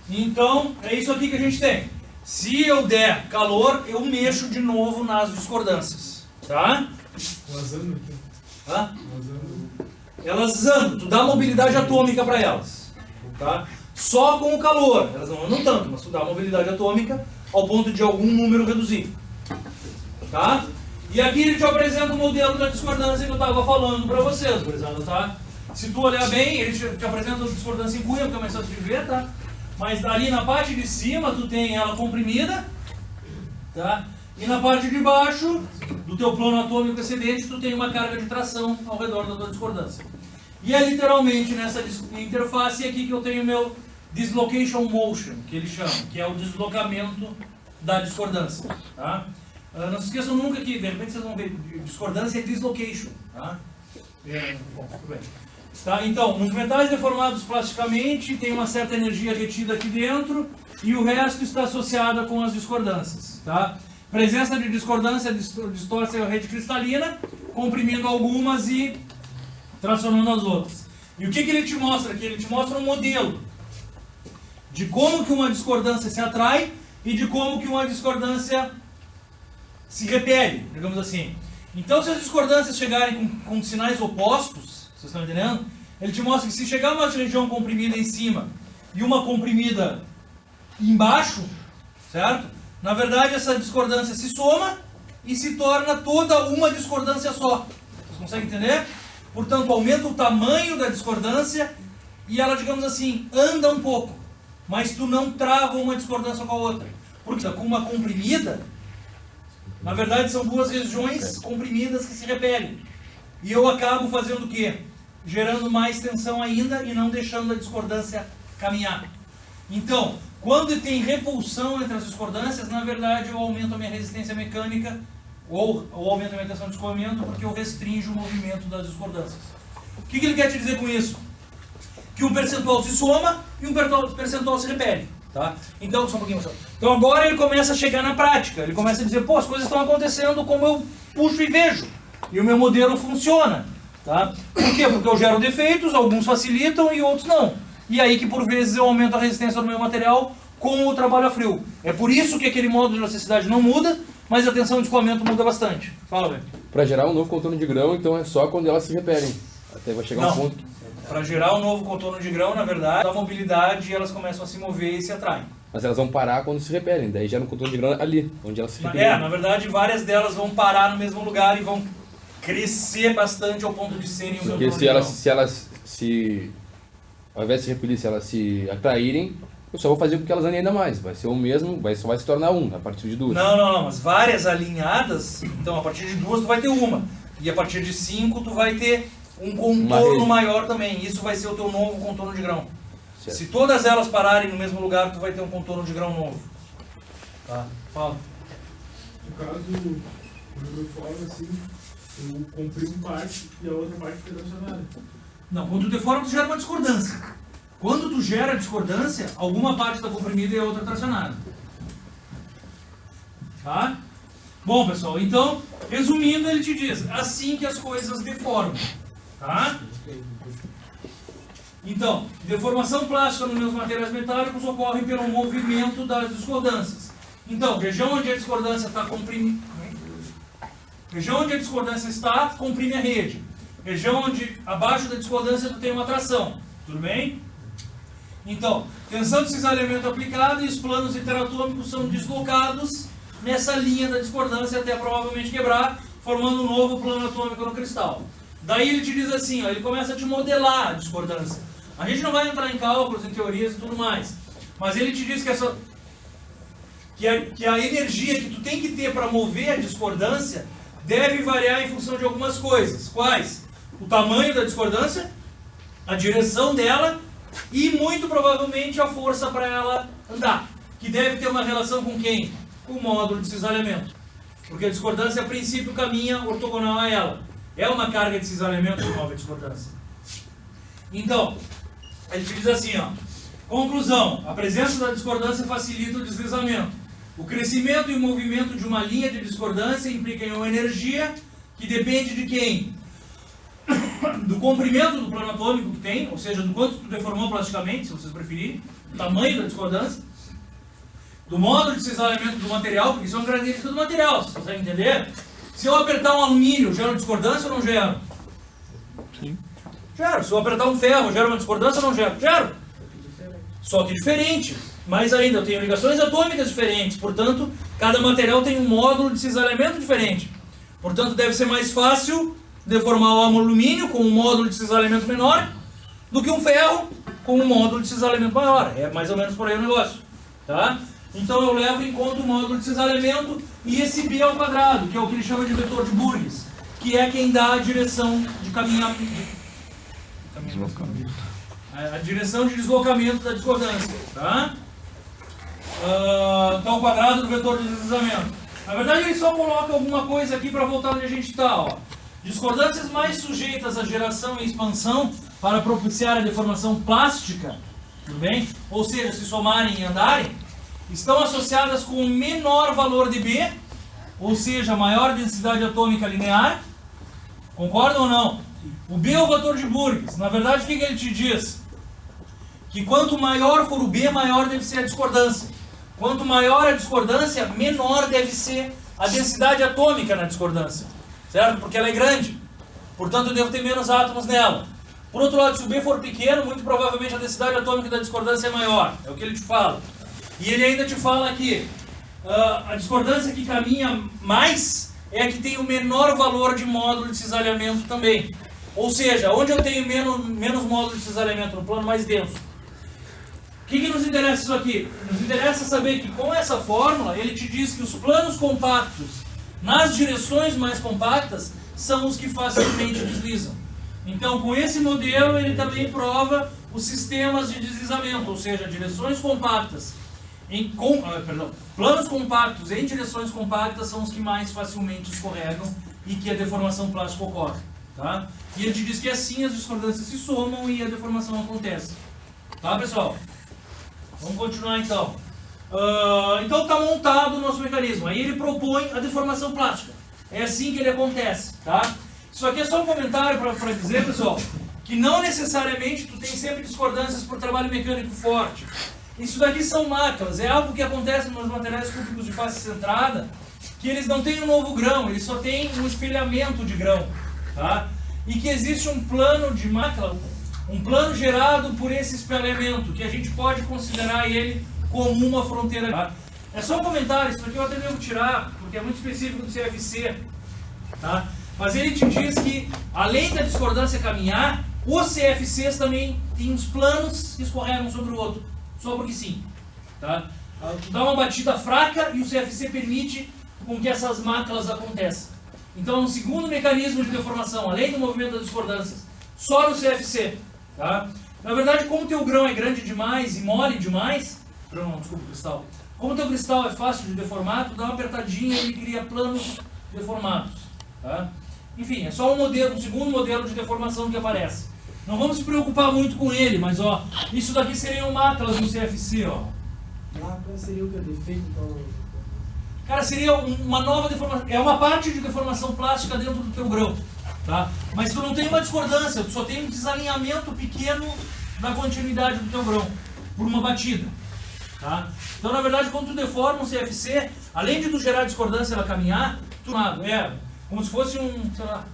A: então é isso aqui que a gente tem. Se eu der calor, eu mexo de novo nas discordâncias. Tá? Hã? Elas andam, tu dá mobilidade atômica para elas. Tá? Só com o calor. Elas não andam tanto, mas tu dá mobilidade atômica ao ponto de algum número reduzir. Tá? E aqui ele te apresenta o modelo da discordância que eu estava falando para vocês, gurizada, tá? Se tu olhar bem, ele te apresenta a discordância em cunha, porque é mais fácil de ver, tá? Mas ali na parte de cima tu tem ela comprimida, tá? E na parte de baixo do teu plano atômico excedente tu tem uma carga de tração ao redor da tua discordância. E é literalmente nessa interface aqui que eu tenho meu dislocation motion, que ele chama, que é o deslocamento da discordância, tá? Não se esqueçam nunca que, de repente vocês vão ver, discordância é dislocation, tá? Bom, tudo bem. Tá, então, nos metais deformados plasticamente tem uma certa energia retida aqui dentro e o resto está associada com as discordâncias, tá? Presença de discordância distorce a rede cristalina, comprimindo algumas e tracionando as outras. E o que ele te mostra aqui? Ele te mostra um modelo de como que uma discordância se atrai e de como que uma discordância se repele, digamos assim. Então, se as discordâncias chegarem com sinais opostos, vocês estão entendendo? Ele te mostra que se chegar uma região comprimida em cima e uma comprimida embaixo, certo? Na verdade, essa discordância se soma e se torna toda uma discordância só. Vocês conseguem entender? Portanto, aumenta o tamanho da discordância e ela, digamos assim, anda um pouco. Mas tu não trava uma discordância com a outra. Porque com uma comprimida, na verdade são duas regiões comprimidas que se repelem. E eu acabo fazendo o quê? Gerando mais tensão ainda e não deixando a discordância caminhar. Então, quando tem repulsão entre as discordâncias, na verdade eu aumento a minha resistência mecânica ou aumento a minha tensão de escoamento porque eu restringo o movimento das discordâncias. O que ele quer te dizer com isso? Que um percentual se soma e um percentual se repele. Tá? Então, só um pouquinho, só. Então agora ele começa a chegar na prática, ele começa a dizer, pô, as coisas estão acontecendo como eu puxo e vejo, e o meu modelo funciona. Tá? Por quê? Porque eu gero defeitos, alguns facilitam e outros não. E aí que por vezes eu aumento a resistência do meu material com o trabalho a frio. É por isso que aquele módulo de elasticidade não muda, mas a tensão de escoamento muda bastante. Fala, velho.
F: Para gerar um novo contorno de grão, então é só quando elas se repelem. Até vai chegar um ponto que...
A: Para gerar um novo contorno de grão, na verdade, a mobilidade elas começam a se mover e se atraem.
F: Mas elas vão parar quando se repelem, daí gera um contorno de grão ali, onde elas se repelem.
A: Na verdade, várias delas vão parar no mesmo lugar e vão crescer bastante ao ponto de serem um
F: Porque
A: contorno de grão.
F: se elas ao invés de se repelir, se elas se atraírem, eu só vou fazer com que elas andem ainda mais. Vai ser o mesmo, só vai se tornar um a partir de duas.
A: Não, mas várias alinhadas, então a partir de 2 tu vai ter uma. E a partir de 5 tu vai ter um contorno maior também. Isso vai ser o teu novo contorno de grão.
F: Certo.
A: Se todas elas pararem no mesmo lugar, tu vai ter um contorno de grão novo. Tá, fala.
H: No caso, quando eu falo assim, eu comprimo parte e a outra parte fica tracionada.
A: Não, quando tu deforma, tu gera uma discordância. Quando tu gera discordância, alguma parte está comprimida e a outra tracionada. Tá? Bom, pessoal, então, resumindo, ele te diz, assim que as coisas deformam. Tá? Então, deformação plástica nos meus materiais metálicos ocorre pelo movimento das discordâncias. Então, região onde a discordância está comprimida, região onde a discordância está, comprime a rede. Região onde abaixo da discordância tu tem uma tração. Tudo bem? Então, tensão de cisalhamento aplicada e os planos interatômicos são deslocados nessa linha da discordância até provavelmente quebrar, formando um novo plano atômico no cristal. Daí ele te diz assim, ó, ele começa a te modelar a discordância. A gente não vai entrar em cálculos, em teorias e tudo mais, mas ele te diz que a energia que tu tem que ter para mover a discordância deve variar em função de algumas coisas. Quais? O tamanho da discordância, a direção dela e muito provavelmente a força para ela andar, que deve ter uma relação com quem? Com o módulo de cisalhamento. Porque a discordância a princípio caminha ortogonal a ela. É uma carga de cisalhamento que move a discordância. Então, ele te diz assim, ó, conclusão, a presença da discordância facilita o deslizamento. O crescimento e o movimento de uma linha de discordância implica em uma energia que depende de quem? Do comprimento do plano atômico que tem, ou seja, do quanto tu deformou plasticamente, se vocês preferirem, o tamanho da discordância, do módulo de cisalhamento do material, porque isso é uma característica do material, vocês conseguem entender? Se eu apertar um alumínio, gera discordância ou não gera?
B: Sim.
A: Gera. Se eu apertar um ferro, gera uma discordância ou não gera? Gera. Só que diferente. Mais ainda, eu tenho ligações atômicas diferentes, portanto, cada material tem um módulo de cisalhamento diferente. Portanto, deve ser mais fácil deformar o alumínio com um módulo de cisalhamento menor do que um ferro com um módulo de cisalhamento maior. É mais ou menos por aí o negócio. Tá? Então eu levo em conta o módulo de cisalhamento e esse B ao quadrado, que é o que ele chama de vetor de Burgess, que é quem dá a direção de caminhamento. A direção de deslocamento da discordância. Tá? Então o quadrado do vetor de deslizamento. Na verdade ele só coloca alguma coisa aqui para voltar onde a gente está. Discordâncias mais sujeitas à geração e expansão para propiciar a deformação plástica, tudo bem? Ou seja, se somarem e andarem, estão associadas com um menor valor de B, ou seja, maior densidade atômica linear. Concordam ou não? O B é o vetor de Burgess. Na verdade, o que ele te diz? Que quanto maior for o B, maior deve ser a discordância. Quanto maior a discordância, menor deve ser a densidade atômica na discordância. Certo? Porque ela é grande. Portanto, eu devo ter menos átomos nela. Por outro lado, se o B for pequeno, muito provavelmente a densidade atômica da discordância é maior. É o que ele te fala. E ele ainda te fala que a discordância que caminha mais é a que tem o menor valor de módulo de cisalhamento também. Ou seja, onde eu tenho menos módulo de cisalhamento, no plano mais denso. O que nos interessa isso aqui? Nos interessa saber que com essa fórmula, ele te diz que os planos compactos nas direções mais compactas são os que facilmente deslizam. Então, com esse modelo, ele também prova os sistemas de deslizamento, ou seja, direções compactas. Planos compactos em direções compactas são os que mais facilmente escorregam e que a deformação plástica ocorre. Tá? E ele te diz que assim as discordâncias se somam e a deformação acontece. Tá, pessoal? Vamos continuar então. Então está montado o nosso mecanismo. Aí ele propõe a deformação plástica. É assim que ele acontece, tá? Isso aqui é só um comentário para dizer, pessoal, que não necessariamente tu tem sempre discordâncias por trabalho mecânico forte. Isso daqui são máculas, é algo que acontece nos materiais cúbicos de face centrada, que eles não têm um novo grão, eles só têm um espelhamento de grão, tá? E que existe um plano de mácula, um plano gerado por esse espelhamento, que a gente pode considerar ele como uma fronteira. Tá? É só um comentário, isso aqui eu até devo tirar, porque é muito específico do CFC. Tá? Mas ele te diz que, além da discordância caminhar, os CFCs também têm uns planos que escorregam um sobre o outro, só porque sim. Tá? Tu dá uma batida fraca e o CFC permite com que essas máculas aconteçam. Então, um segundo mecanismo de deformação, além do movimento das discordâncias, só no CFC. Tá? Na verdade, como o teu grão é grande demais e mole demais, desculpa, cristal. Como o teu cristal é fácil de deformar, tu dá uma apertadinha e ele cria planos deformados. Tá? Enfim, é só um modelo, um segundo modelo de deformação que aparece. Não vamos se preocupar muito com ele, mas ó, isso daqui seriam máculas no CFC, ó.
G: Mácula seria o que? Defeito, então...
A: Cara, seria uma nova deformação, é uma parte de deformação plástica dentro do teu grão, tá? Mas tu não tem uma discordância, tu só tem um desalinhamento pequeno na continuidade do teu grão, por uma batida, tá? Então, na verdade, quando tu deforma um CFC, além de tu gerar discordância ela caminhar, tu como se fosse sei lá,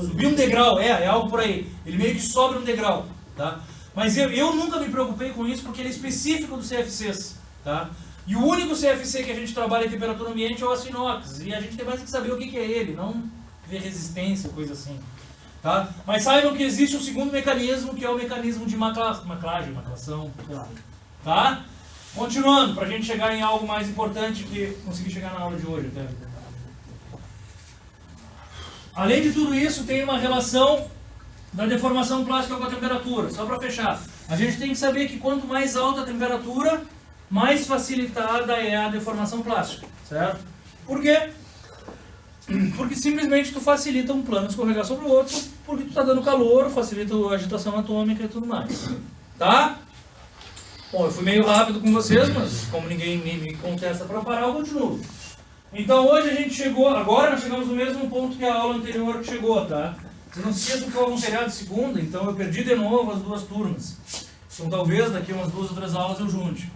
A: subir um degrau, é algo por aí, ele meio que sobe um degrau, tá? Mas eu nunca me preocupei com isso porque ele é específico dos CFCs, tá? E o único CFC que a gente trabalha em temperatura ambiente é o aço inox. E a gente tem mais que saber o que é ele, não ver resistência, coisa assim. Tá? Mas saibam que existe um segundo mecanismo, que é o mecanismo de maclação. Tá? Continuando, para a gente chegar em algo mais importante que consegui chegar na aula de hoje. Até. Além de tudo isso, tem uma relação da deformação plástica com a temperatura. Só para fechar. A gente tem que saber que quanto mais alta a temperatura, mais facilitada é a deformação plástica, certo? Por quê? Porque simplesmente tu facilita um plano escorregar sobre o outro, porque tu está dando calor, facilita a agitação atômica e tudo mais. Tá? Bom, eu fui meio rápido com vocês, mas como ninguém me contesta para parar, eu continuo. Então hoje a gente chegou, agora nós chegamos no mesmo ponto que a aula anterior chegou, tá? Vocês não se esqueçam que houve um feriado de segunda, então eu perdi de novo as duas turmas. Então talvez daqui umas 2 ou 3 aulas eu junte.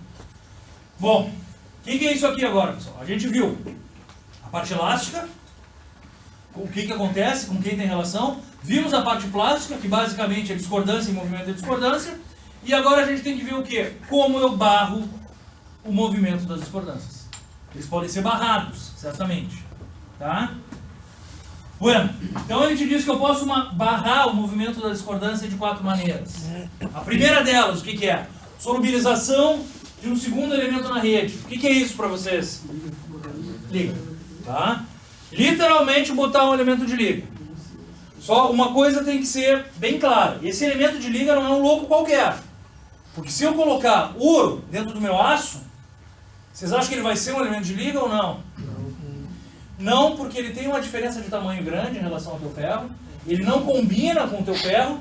A: Bom, o que é isso aqui agora, pessoal? A gente viu a parte elástica, o que acontece, com quem tem relação. Vimos a parte plástica, que basicamente é discordância e movimento de discordância. E agora a gente tem que ver o quê? Como eu barro o movimento das discordâncias. Eles podem ser barrados, certamente. Tá? Bueno, então ele te diz que eu posso barrar o movimento da discordância de 4 maneiras. A primeira delas, o que é? Solubilização de um segundo elemento na rede. O que é isso para vocês? Liga. Tá? Literalmente botar um elemento de liga. Só uma coisa tem que ser bem clara. Esse elemento de liga não é um louco qualquer. Porque se eu colocar ouro dentro do meu aço, vocês acham que ele vai ser um elemento de liga ou não? Não, porque ele tem uma diferença de tamanho grande em relação ao teu ferro. Ele não combina com o teu ferro.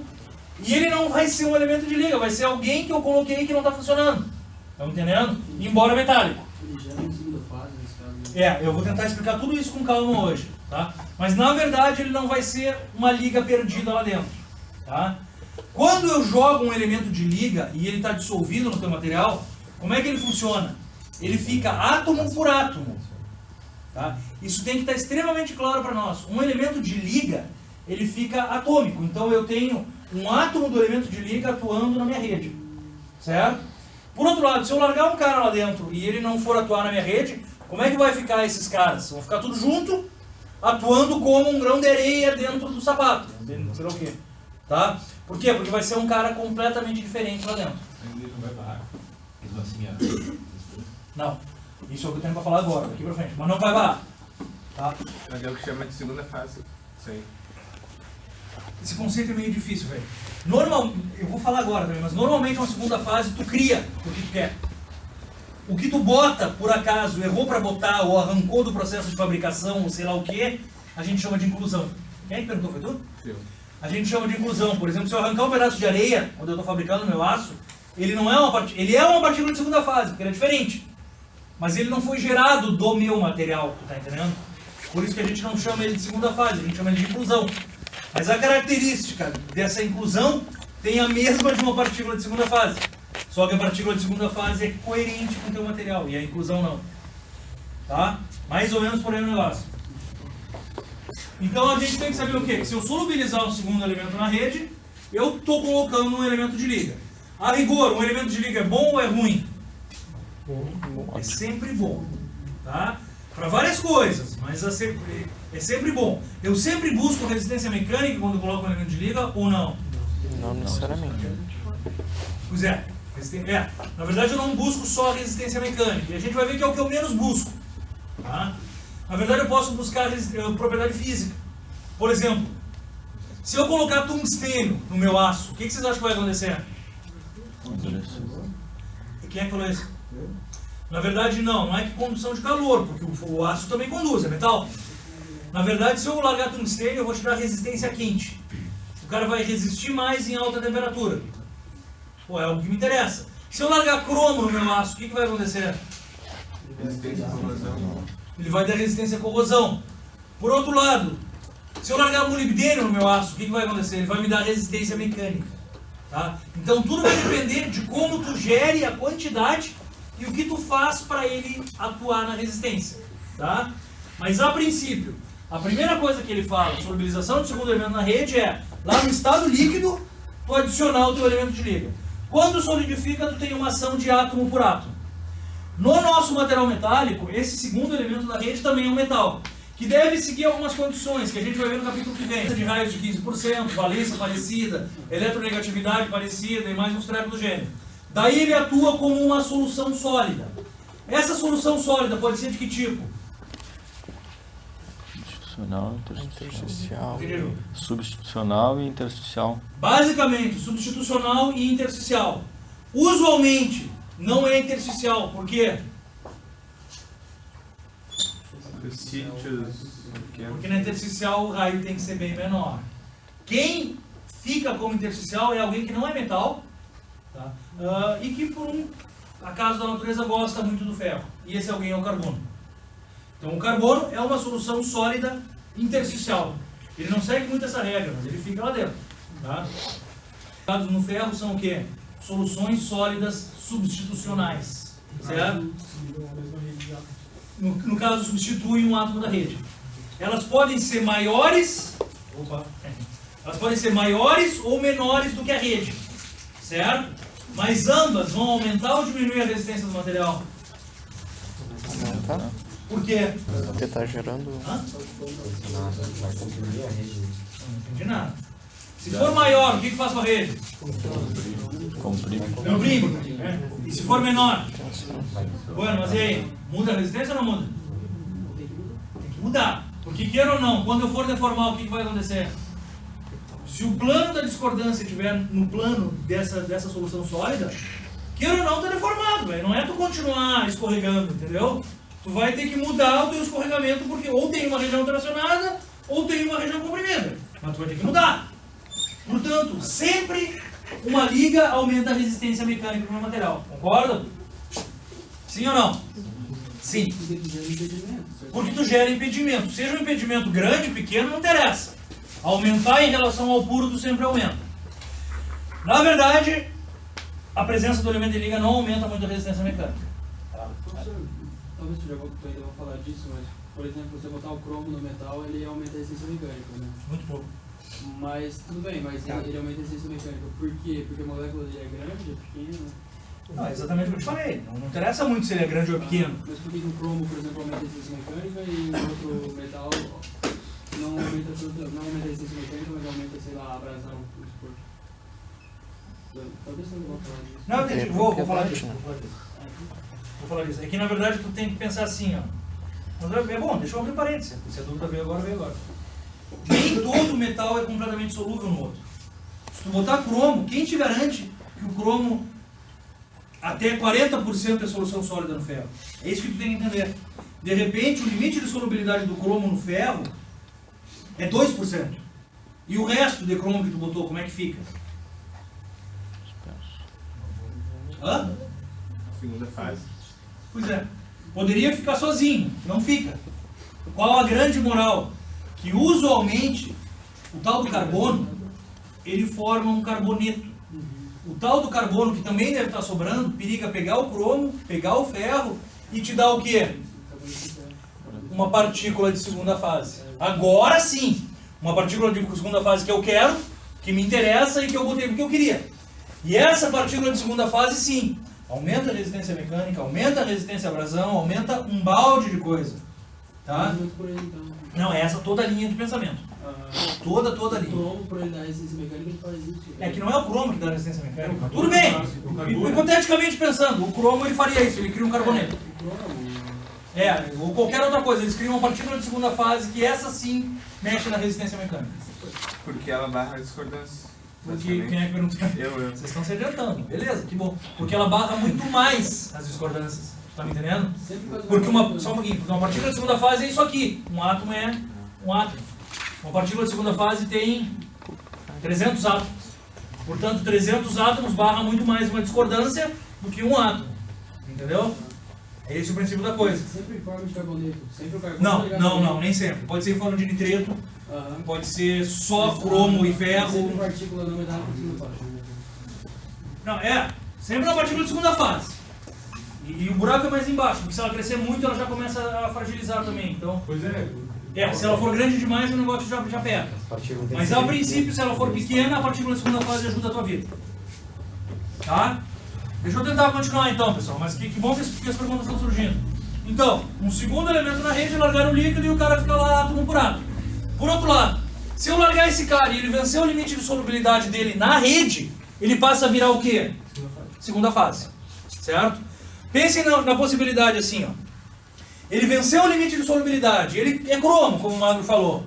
A: E ele não vai ser um elemento de liga. Vai ser alguém que eu coloquei que não está funcionando. Estão entendendo? Embora metálico. Eu vou tentar explicar tudo isso com calma hoje, tá? Mas na verdade ele não vai ser uma liga perdida lá dentro, tá? Quando eu jogo um elemento de liga e ele está dissolvido no teu material, como é que ele funciona? Ele fica átomo por átomo, tá? Isso tem que estar extremamente claro para nós. Um elemento de liga, ele fica atômico. Então eu tenho um átomo do elemento de liga atuando na minha rede, certo? Por outro lado, se eu largar um cara lá dentro e ele não for atuar na minha rede, como é que vai ficar esses caras? Vão ficar tudo junto, atuando como um grão de areia dentro do sapato. Sei lá o quê. Tá? Por quê? Porque vai ser um cara completamente diferente lá dentro.
E: Ele não vai barrar.
A: Não. Isso é o que eu tenho para falar agora, daqui pra frente. Mas não vai barrar. Tá?
D: Mas é o que chama de segunda fase. Sim.
A: Esse conceito é meio difícil, velho. Eu vou falar agora também, mas normalmente uma segunda fase tu cria o que tu quer. O que tu bota, por acaso, errou para botar ou arrancou do processo de fabricação ou sei lá o que, a gente chama de inclusão. Quem é que perguntou? Foi tu?
F: Eu.
A: A gente chama de inclusão. Por exemplo, se eu arrancar um pedaço de areia, quando eu estou fabricando meu aço, ele não é uma partícula, ele é uma partícula de segunda fase, porque ele é diferente. Mas ele não foi gerado do meu material, tu tá entendendo? Por isso que a gente não chama ele de segunda fase, a gente chama ele de inclusão. Mas a característica dessa inclusão tem a mesma de uma partícula de segunda fase. Só que a partícula de segunda fase é coerente com o teu material, e a inclusão não. Tá? Mais ou menos por aí o negócio. Então a gente tem que saber o quê? Que se eu solubilizar um segundo elemento na rede, eu estou colocando um elemento de liga. A rigor, um elemento de liga é bom ou é ruim? É sempre bom. Tá? Para várias coisas, mas é sempre bom. Eu sempre busco resistência mecânica quando eu coloco um elemento de liga ou não?
B: Não necessariamente.
A: Pois é. Na verdade eu não busco só resistência mecânica. E a gente vai ver que é o que eu menos busco. Tá? Na verdade eu posso buscar propriedade física. Por exemplo, se eu colocar tungstênio no meu aço, o que vocês acham que vai acontecer? E quem é que falou isso? Na verdade não é que condução de calor, porque o aço também conduz, é metal. Na verdade, se eu largar tungstênio, eu vou tirar resistência quente. O cara vai resistir mais em alta temperatura. Pô, é algo que me interessa. Se eu largar cromo no meu aço, o que vai acontecer? Ele vai dar resistência à corrosão. Por outro lado, se eu largar molibdênio no meu aço, o que vai acontecer? Ele vai me dar resistência mecânica. Tá? Então tudo vai depender de como tu gere a quantidade e o que tu faz para ele atuar na resistência. Tá? Mas a princípio, a primeira coisa que ele fala, solubilização do segundo elemento na rede, é lá no estado líquido, tu adicionar o teu elemento de liga. Quando solidifica, tu tem uma ação de átomo por átomo. No nosso material metálico, esse segundo elemento da rede também é um metal, que deve seguir algumas condições, que a gente vai ver no capítulo que vem. De raios de 15%, valência parecida, eletronegatividade parecida e mais uns trecos do gênero. Daí ele atua como uma solução sólida. Essa solução sólida pode ser de que tipo?
B: Substitucional, intersticial.
A: Entendeu?
B: Substitucional e intersticial.
A: Basicamente, substitucional e intersticial. Usualmente, não é intersticial, por quê? Porque na intersticial o raio tem que ser bem menor. Quem fica como intersticial é alguém que não é metal, tá? E que por um acaso da natureza gosta muito do ferro. E esse alguém é o carbono. Então o carbono é uma solução sólida intersticial. Ele não segue muito essa regra, mas ele fica lá dentro. Tá? Os no ferro são o quê? Soluções sólidas substitucionais. Certo? No caso, substitui um átomo da rede. Elas podem ser maiores. Elas podem ser maiores ou menores do que a rede. Certo? Mas ambas vão aumentar ou diminuir a resistência do material?
B: Aumentar?
A: Por quê?
B: Porque está gerando.
A: Hã? Não entendi nada. Se for maior, o que faz com a rede?
B: Comprime.
A: Comprime. E se for menor? Bueno, mas e aí? Muda a resistência ou não muda? Tem que mudar. Porque queira ou não, quando eu for deformar, o que vai acontecer? Se o plano da discordância estiver no plano dessa solução sólida, queira ou não, está deformado. Véio. Não é tu continuar escorregando, entendeu? Tu vai ter que mudar o teu escorregamento, porque ou tem uma região tracionada, ou tem uma região comprimida. Mas tu vai ter que mudar. Portanto, sempre uma liga aumenta a resistência mecânica do meu material. Concorda? Sim ou não? Sim. Porque tu gera impedimento. Seja um impedimento grande, pequeno, não interessa. Aumentar em relação ao puro, tu sempre aumenta. Na verdade, a presença do elemento de liga não aumenta muito a resistência mecânica. Tá?
C: Talvez tu ainda vou falar disso, mas, por exemplo, você botar o cromo no metal, ele aumenta a resistência mecânica, né?
A: Muito pouco.
C: Mas, tudo bem, mas ele aumenta a resistência mecânica. Por quê? Porque a molécula dele é grande, é pequena?
A: Não, é exatamente o que eu te falei. Não interessa muito se ele é grande ou pequeno.
C: Mas por que o cromo, por exemplo, aumenta a resistência mecânica e o outro metal não aumenta a resistência mecânica, mas aumenta, sei lá, a abrasão, vamos supor? Talvez você não vá falar disso.
A: Não, entendi. Vou falar disso. Vou falar disso. É que na verdade tu tem que pensar assim, ó. Mas é bom, deixa eu abrir parênteses. Se a dúvida veio agora, veio agora. Nem todo metal é completamente solúvel no outro. Se tu botar cromo, quem te garante que o cromo até 40% é solução sólida no ferro? É isso que tu tem que entender. De repente, o limite de solubilidade do cromo no ferro é 2%. E o resto de cromo que tu botou, como é que fica? Hã?
D: Segunda fase.
A: Pois é. Poderia ficar sozinho, não fica. Qual a grande moral? Que usualmente o tal do carbono, ele forma um carboneto. O tal do carbono, que também deve estar sobrando, periga pegar o cromo, pegar o ferro e te dar o quê? Uma partícula de segunda fase. Agora sim, uma partícula de segunda fase que eu quero, que me interessa e que eu botei porque eu queria. E essa partícula de segunda fase, sim, aumenta a resistência mecânica, aumenta a resistência à abrasão, aumenta um balde de coisa. Tá?
C: Muito por aí, então.
A: Não, é essa toda a linha de pensamento. Toda a
C: O
A: linha.
C: cromo, por ele dar resistência mecânica, ele faz isso.
A: É que não é o cromo que dá resistência mecânica. Tudo bem. Hipoteticamente pensando, o cromo ele faria isso, ele cria um carboneto.
C: O cromo,
A: É, ou qualquer outra coisa, eles criam uma partícula de segunda fase que essa sim mexe na resistência mecânica.
D: Porque ela barra a discordância.
A: Porque quem é que perguntou?
D: Eu.
A: Vocês estão se adiantando, beleza, que bom. Porque ela barra muito mais as discordâncias. Tá me entendendo?
C: sempre faz
A: Porque só um pouquinho, porque uma partícula de segunda fase é isso aqui. Um átomo é um átomo. Uma partícula de segunda fase tem 300 átomos. Portanto, 300 átomos barra muito mais uma discordância do que um átomo. Entendeu? É esse o princípio da coisa.
C: Sempre em forma de carboneto. Sempre o carbono
A: Não,
C: ligado
A: não,
C: ao
A: não, nem sempre. Pode ser em forma de nitreto,
C: Aham.
A: pode ser só cromo e
C: Sempre
A: ferro.
C: partícula não metálica de segunda fase.
A: Não, sempre uma partícula de segunda fase. E o buraco é mais embaixo, porque se ela crescer muito, ela já começa a fragilizar também. Então,
H: Pois é.
A: se ela for grande demais, o negócio já pega. Mas a princípio, se ela for pequena, a partícula de segunda fase ajuda a tua vida. Tá? Deixa eu tentar continuar então, pessoal, mas que bom que as perguntas estão surgindo. Então, um segundo elemento na rede, largar o líquido e o cara fica lá átomo por átomo. Por outro lado, se eu largar esse cara e ele vencer o limite de solubilidade dele na rede, ele passa a virar o quê? Segunda fase. Certo? Pensem na possibilidade assim, ó. Ele venceu o limite de solubilidade, ele é cromo, como o Magro falou.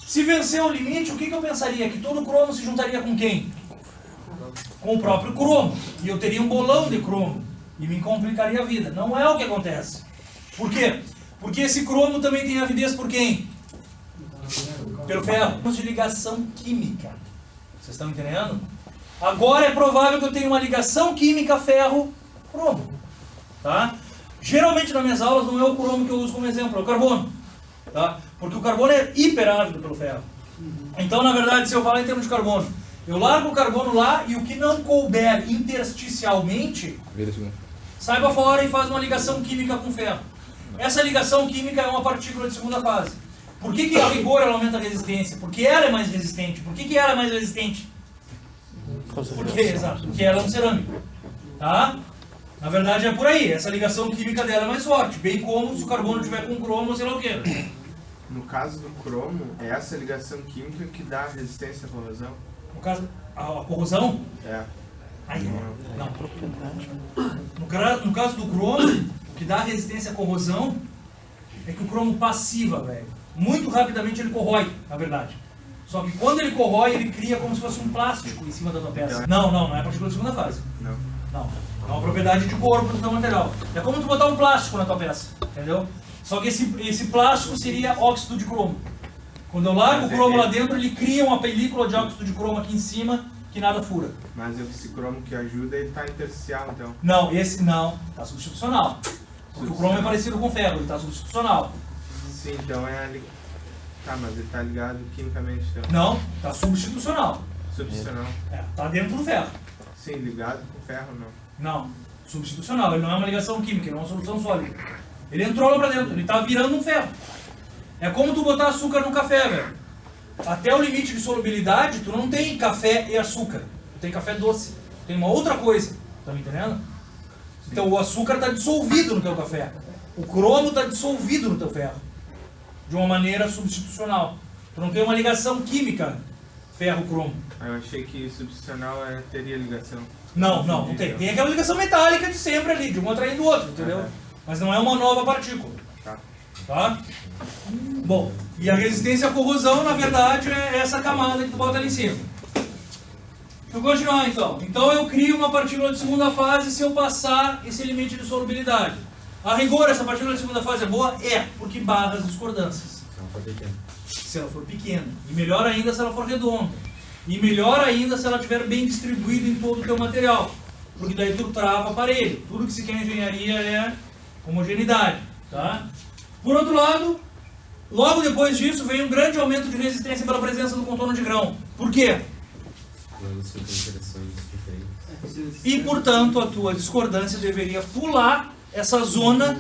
A: Se vencer o limite, o que eu pensaria? Que todo cromo se juntaria com quem? Com o próprio cromo. E eu teria um bolão de cromo. E me complicaria a vida. Não é o que acontece. Por quê? Porque esse cromo também tem avidez por quem? Pelo ferro. De ligação química. Vocês estão entendendo? Agora é provável que eu tenha uma ligação química ferro-cromo. Tá? Geralmente nas minhas aulas não é o cromo que eu uso como exemplo, é o carbono. Tá? Porque o carbono é hiperávido pelo ferro. Então, na verdade, se eu falar em termos de carbono, eu largo o carbono lá e o que não couber intersticialmente, sai para fora e faz uma ligação química com ferro. Essa ligação química é uma partícula de segunda fase. Por que a rigor ela aumenta a resistência? Porque ela é mais resistente. Por que ela é mais resistente? Porque ela é um cerâmico. Tá? Na verdade é por aí, essa ligação química dela é mais forte, bem como se o carbono tiver com cromo ou sei lá o quê.
D: No caso do cromo, é essa ligação química que dá resistência à corrosão?
A: No caso, a corrosão?
D: É.
A: Aí, não. No caso do cromo, o que dá resistência à corrosão é que o cromo passiva, velho. Muito rapidamente ele corrói, na verdade. Só que quando ele corrói, ele cria como se fosse um plástico em cima da tua peça. Não é a partícula de segunda fase.
D: Não.
A: Não. É uma propriedade de corpo do teu material. É como tu botar um plástico na tua peça, entendeu? Só que esse plástico seria óxido de cromo. Quando eu largo o cromo lá dentro, ele cria uma película de óxido de cromo aqui em cima que nada fura.
D: Mas esse cromo que ajuda, ele está intersticial, então.
A: Não, esse não. Está substitucional. Porque o cromo é parecido com o ferro, ele está substitucional.
D: Sim, então é ali. Tá, mas ele está ligado quimicamente, então.
A: Não, está substitucional.
D: Substitucional.
A: Está dentro do ferro.
D: Sim, ligado com ferro, não.
A: Não, substitucional. Ele não é uma ligação química, ele é uma solução sólida. Ele entrou lá pra dentro, ele tá virando um ferro. É como tu botar açúcar no café, velho. Até o limite de solubilidade, tu não tem café e açúcar. Tu tem café doce. Tem uma outra coisa. Tá me entendendo? Então o açúcar tá dissolvido no teu café. O cromo tá dissolvido no teu ferro. De uma maneira substitucional. Tu não tem uma ligação química ferro-cromo.
D: Eu achei que substitucional teria ligação.
A: Não tem. Tem aquela ligação metálica de sempre ali, de um atraindo o outro, entendeu? Mas não é uma nova partícula. Tá? Bom, e a resistência à corrosão, na verdade, é essa camada que tu bota ali em cima. Deixa eu continuar então. Então eu crio uma partícula de segunda fase se eu passar esse limite de solubilidade. A rigor, essa partícula de segunda fase é boa? É, porque barra as discordâncias. Se ela for pequena. E melhor ainda se ela for redonda. E melhor ainda se ela estiver bem distribuída em todo o teu material. porque daí tu trava aparelho. Tudo que se quer em engenharia é homogeneidade. Tá? Por outro lado, logo depois disso vem um grande aumento de resistência pela presença do contorno de grão. Por quê? E, portanto, a tua discordância deveria pular essa zona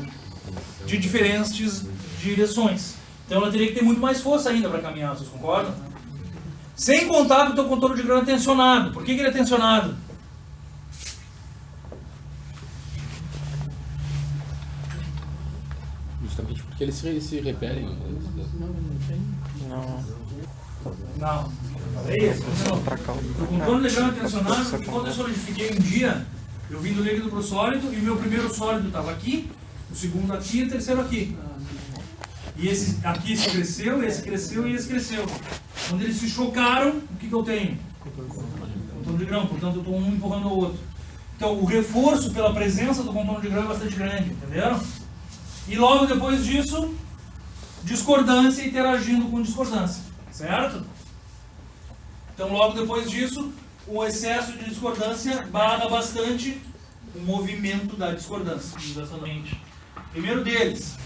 A: de diferentes direções. Então ela teria que ter muito mais força ainda para caminhar, vocês concordam? Sem contar que o teu contorno de grão é tensionado. Por que ele é tensionado?
F: Justamente porque eles se repelem.
A: Não. É isso. O contorno de grão é tensionado porque quando eu solidifiquei um dia, eu vim do líquido para o sólido e o meu primeiro sólido estava aqui, o segundo aqui e o terceiro aqui. E esse aqui se cresceu, esse cresceu e esse cresceu. Quando eles se chocaram, o que eu tenho? Contorno de grão, portanto eu estou um empurrando o outro. Então o reforço pela presença do contorno de grão é bastante grande, entenderam? E logo depois disso, discordância interagindo com discordância, certo? Então logo depois disso, o excesso de discordância barra bastante o movimento da discordância. Exatamente. Primeiro deles,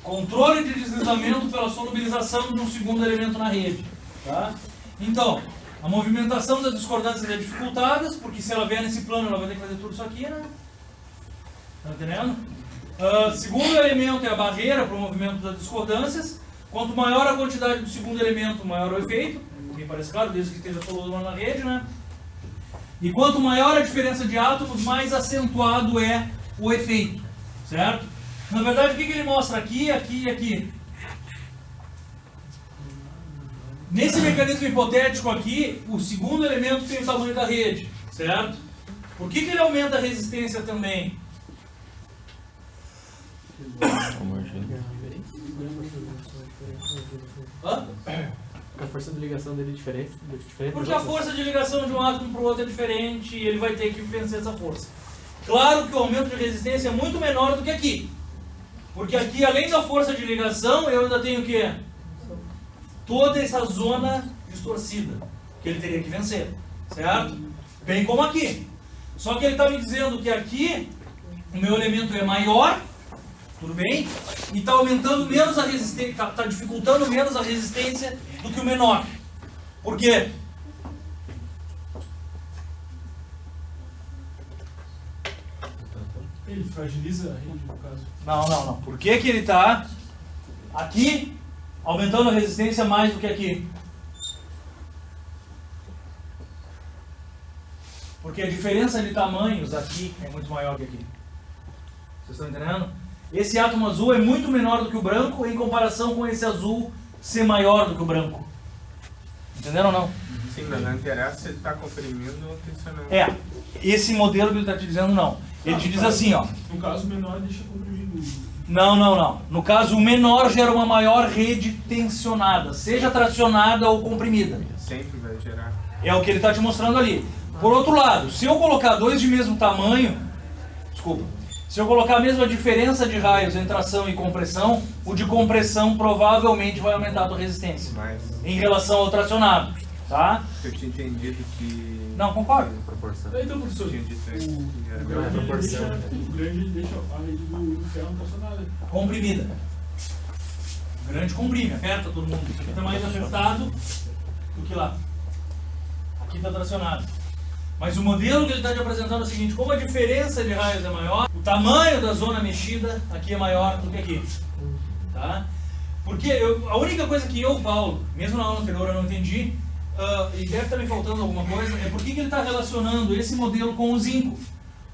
A: controle de deslizamento pela solubilização de um segundo elemento na rede. Tá? Então, a movimentação das discordâncias é dificultada, porque se ela vier nesse plano, ela vai ter que fazer tudo isso aqui, né? Tá entendendo? Segundo elemento é a barreira para o movimento das discordâncias. Quanto maior a quantidade do segundo elemento, maior o efeito. Me parece claro, desde que esteja solúvel na rede, né? E quanto maior a diferença de átomos, mais acentuado é o efeito. Certo? Na verdade, o que ele mostra aqui, aqui e aqui? Nesse mecanismo hipotético aqui, o segundo elemento tem o tamanho da rede. Certo? Por que ele aumenta a resistência também? Hã?
C: A força de ligação dele é diferente.
A: Porque a força de ligação de um átomo para o outro é diferente e ele vai ter que vencer essa força. Claro que o aumento de resistência é muito menor do que aqui. Porque aqui, além da força de ligação, eu ainda tenho o quê? Toda essa zona distorcida que ele teria que vencer. Certo? Bem como aqui. Só que ele está me dizendo que aqui o meu elemento é maior. Tudo bem? E está aumentando menos a resistência, está dificultando menos a resistência do que o menor. Por quê?
H: Ele fragiliza a rede, no caso.
A: Não. Por que ele está aqui aumentando a resistência mais do que aqui? Porque a diferença de tamanhos aqui é muito maior que aqui. Vocês estão entendendo? Esse átomo azul é muito menor do que o branco em comparação com esse azul ser maior do que o branco. Entenderam ou não?
D: Sim, mas não interessa se ele está comprimindo ou tensionando.
A: É, esse modelo que ele está te dizendo não. Ele te diz assim, ó.
H: No caso menor, deixa comprimido.
A: Não. No caso, o menor gera uma maior rede tensionada, seja tracionada ou comprimida.
D: Sempre vai gerar.
A: É o que ele está te mostrando ali. Por outro lado, se eu colocar dois de mesmo tamanho, se eu colocar a mesma diferença de raios entre tração e compressão, o de compressão provavelmente vai aumentar a tua resistência
D: Mas
A: em relação ao tracionado, tá?
D: eu tinha entendido que...
A: Não, concordo.
H: Então, professor,
D: Tinha dito isso.
H: o grande ele deixa a rede do ferro tracionada.
A: Comprimida. O grande comprime, aperta todo mundo. Aqui está mais apertado do que lá. Aqui está tracionado. Mas o modelo que ele está te apresentando é o seguinte: como a diferença de raios é maior, o tamanho da zona mexida aqui é maior do que aqui. Tá? Porque a única coisa que eu, Paulo, mesmo na aula anterior eu não entendi, e deve estar me faltando alguma coisa, é por que ele está relacionando esse modelo com o zinco.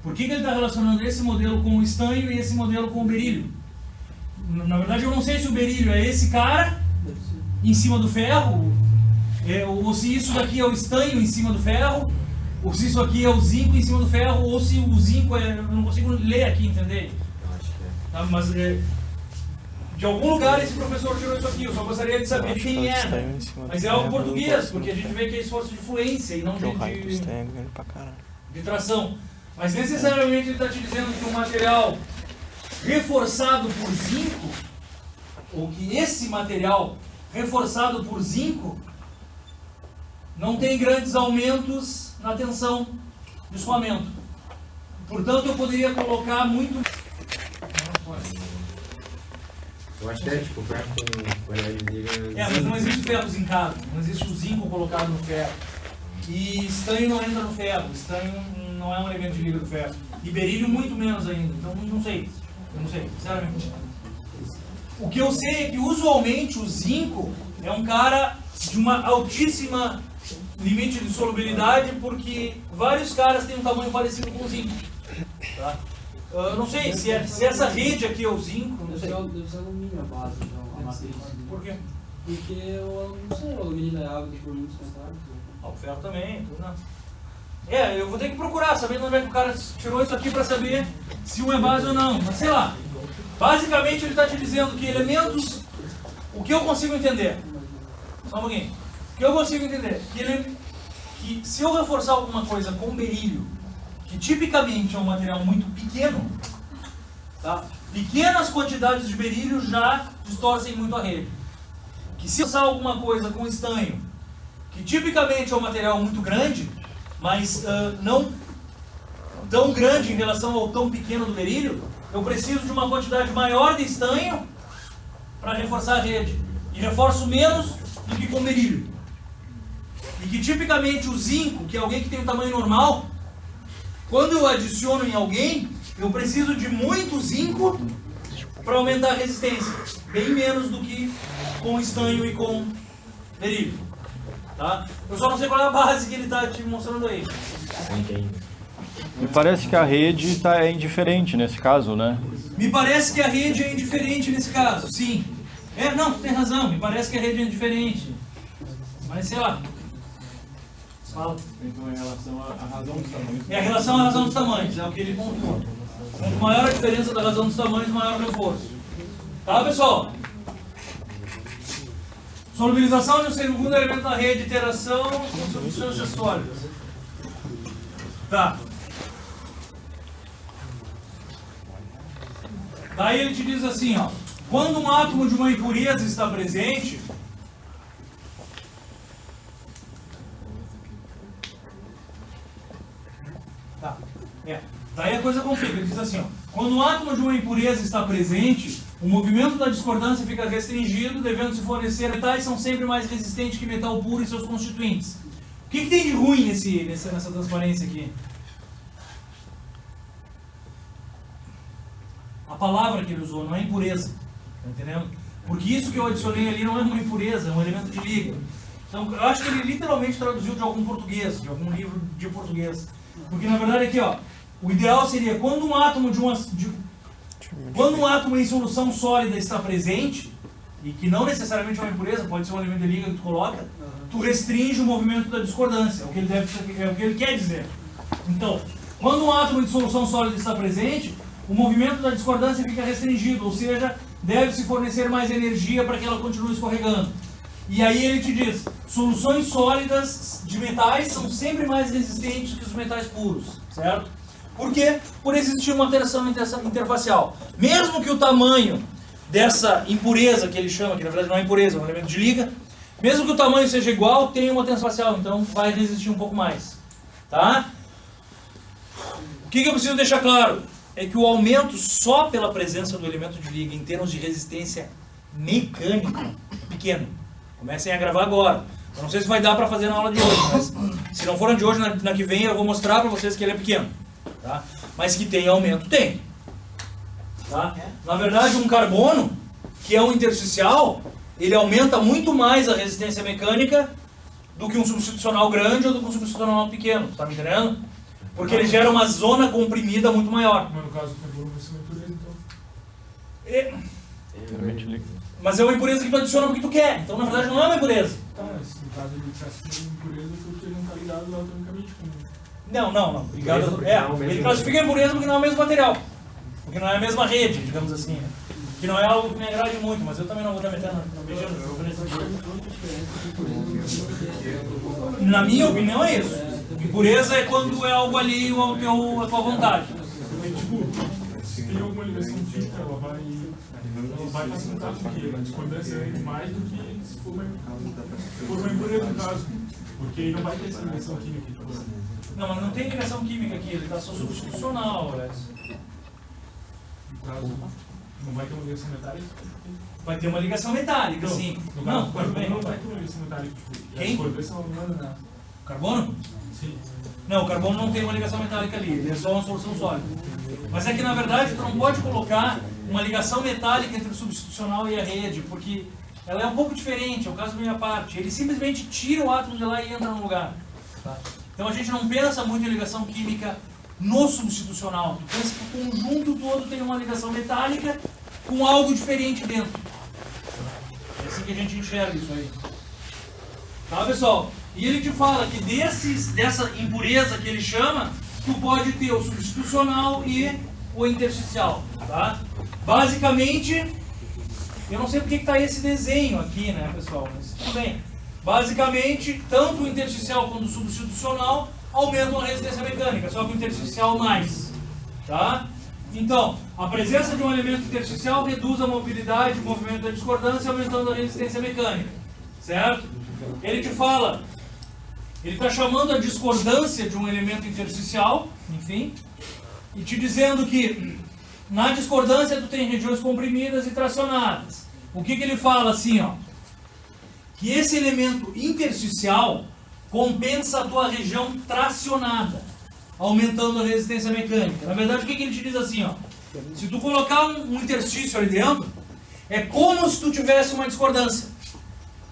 A: Por que ele está relacionando esse modelo com o estanho e esse modelo com o berílio? Na verdade eu não sei se o berílio é esse cara em cima do ferro, ou se isso daqui é o estanho em cima do ferro, ou se isso aqui é o zinco em cima do ferro, ou se o zinco é... Eu não consigo ler aqui, entender?
E: Eu acho que é.
A: Tá, mas de algum lugar esse professor tirou isso aqui, eu só gostaria de saber quem é. Mas é algo português, porque a gente vê que é esforço de fluência e não de tração. Mas necessariamente ele está te dizendo que o material reforçado por zinco, ou que esse material reforçado por zinco, não tem grandes aumentos na tensão de escoamento. Portanto, eu poderia colocar muito...
D: Eu acho que é tipo ferro com qualidade de liga.
A: mas não existe ferro zincado, não existe o zinco colocado no ferro. E estanho não entra no ferro, estanho não é um elemento de liga do ferro. E berílio muito menos ainda, então não sei, eu não sei, sinceramente. O que eu sei é que usualmente o zinco é um cara de uma altíssima limite de solubilidade, porque vários caras têm um tamanho parecido com o zinco. Tá? Eu não sei se essa rede aqui é o zinco, não sei.
C: Deve ser alumínio a base, então, a matriz.
A: Por quê?
C: Porque eu não sei, o alumínio é água por muitos contrários.
A: O ferro também, tudo não. Eu vou ter que procurar, sabendo onde é que o cara tirou isso aqui para saber se um é base ou não. Mas sei lá. Basicamente ele está te dizendo que elementos. O que eu consigo entender? Só um pouquinho. O que eu consigo entender? Que se eu reforçar alguma coisa com berílio, que tipicamente é um material muito pequeno, tá? Pequenas quantidades de berílio já distorcem muito a rede. Que se eu usar alguma coisa com estanho, que tipicamente é um material muito grande, mas não tão grande em relação ao tão pequeno do berílio, eu preciso de uma quantidade maior de estanho para reforçar a rede. E reforço menos do que com berílio. E que tipicamente o zinco, que é alguém que tem um tamanho normal, quando eu adiciono em alguém, eu preciso de muito zinco para aumentar a resistência. Bem menos do que com estanho e com berílio. Tá? Eu só não sei qual é a base que ele está te mostrando aí.
B: Me parece que a rede é indiferente nesse caso, né?
A: Me parece que a rede é indiferente nesse caso, sim. Não, tu tem razão, me parece que a rede é indiferente. Mas sei lá. Fala.
E: Então é em relação à razão dos tamanhos.
A: É a relação à razão dos tamanhos, é o que ele pontua. Quanto maior a diferença da razão dos tamanhos, maior o reforço. Tá, pessoal? Solubilização de um segundo elemento da rede, interação com substâncias sólidas. Tá. Daí ele te diz assim, ó. Quando um átomo de uma impureza está presente, tá. Daí a coisa complica. Ele diz assim, ó. Quando um átomo de uma impureza está presente, o movimento da discordância fica restringido, devendo se fornecer metais são sempre mais resistentes que metal puro e seus constituintes. O que tem de ruim nessa transparência aqui? A palavra que ele usou não é impureza, tá entendendo? Porque isso que eu adicionei ali não é uma impureza, é um elemento de liga. Então eu acho que ele literalmente traduziu de algum português, de algum livro de português. Porque na verdade aqui, ó, o ideal seria quando um átomo quando um átomo em solução sólida está presente, e que não necessariamente é uma impureza, pode ser um elemento de liga que tu coloca, tu restringe o movimento da discordância, é o que ele quer dizer. Então, quando um átomo de solução sólida está presente, o movimento da discordância fica restringido, ou seja, deve-se fornecer mais energia para que ela continue escorregando. E aí ele te diz, soluções sólidas de metais são sempre mais resistentes que os metais puros, certo? Por quê? Por existir uma alteração interfacial. Mesmo que o tamanho dessa impureza que ele chama, que na verdade não é impureza, é um elemento de liga, mesmo que o tamanho seja igual, tem uma tensão facial, então vai resistir um pouco mais. Tá? O que eu preciso deixar claro? É que o aumento só pela presença do elemento de liga em termos de resistência mecânica é pequeno. Comecem a gravar agora. Eu não sei se vai dar para fazer na aula de hoje, mas se não for na de hoje, na que vem eu vou mostrar para vocês que ele é pequeno. Tá? Mas que tem aumento, tem. Tá? Na verdade, um carbono, que é um intersticial, ele aumenta muito mais a resistência mecânica do que um substitucional grande ou do que um substitucional pequeno. Tá me entendendo? Porque ele gera uma zona comprimida muito maior.
H: Mas no caso do carbono vai ser uma impureza, então.
A: Mas é uma impureza que tu adiciona porque tu quer. Então, na verdade, não é uma impureza.
H: Tá, mas no caso ele dissesse que é uma impureza porque ele não está ligado anatomicamente com...
A: Não. Ele classifica a impureza porque não é o mesmo material. Porque não é a mesma rede, digamos assim. Né? Que não é algo que me agrade muito, mas eu também não vou estar metendo na beijando. Na minha opinião é isso. Impureza é quando é algo ali a tua vontade.
H: Mas, tipo, se tem alguma ligação física, ela vai facilitar porque a discordância é mais do que se for uma impureza no caso. Porque não vai ter essa ligação química. Tipo,
A: Não, mas não tem ligação química aqui, ele está só substitucional, Alex.
H: No caso, não vai ter uma ligação metálica?
A: Vai ter uma ligação metálica, sim.
H: No
A: Não,
H: caso,
A: tudo bem.
H: não vai ter uma ligação metálica. Tipo,
A: Quem?
H: a discordância não manda nada.
A: Carbono?
H: Sim.
A: Não, o carbono não tem uma ligação metálica ali, ele é só uma solução sólida. Mas é que na verdade tu não pode colocar uma ligação metálica entre o substitucional e a rede, porque ela é um pouco diferente, é o caso da minha parte. Ele simplesmente tira o átomo de lá e entra no lugar. Tá? Então a gente não pensa muito em ligação química no substitucional. Tu pensa que o conjunto todo tem uma ligação metálica com algo diferente dentro. É assim que a gente enxerga isso aí. Tá, pessoal? E ele te fala que dessa impureza que ele chama, tu pode ter o substitucional e o intersticial, tá? Basicamente, eu não sei porque que está esse desenho aqui, né, pessoal? Mas tudo bem. Basicamente, tanto o intersticial quanto o substitucional aumentam a resistência mecânica, só que o intersticial mais, tá? Então, a presença de um elemento intersticial reduz a mobilidade, o movimento da discordância, aumentando a resistência mecânica, certo? Ele te fala, ele está chamando a discordância de um elemento intersticial, enfim, e te dizendo que na discordância tu tem regiões comprimidas e tracionadas. O que ele fala assim, ó? Que esse elemento intersticial compensa a tua região tracionada, aumentando a resistência mecânica. Na verdade, o que ele te diz assim, ó? Se tu colocar um interstício ali dentro, é como se tu tivesse uma discordância.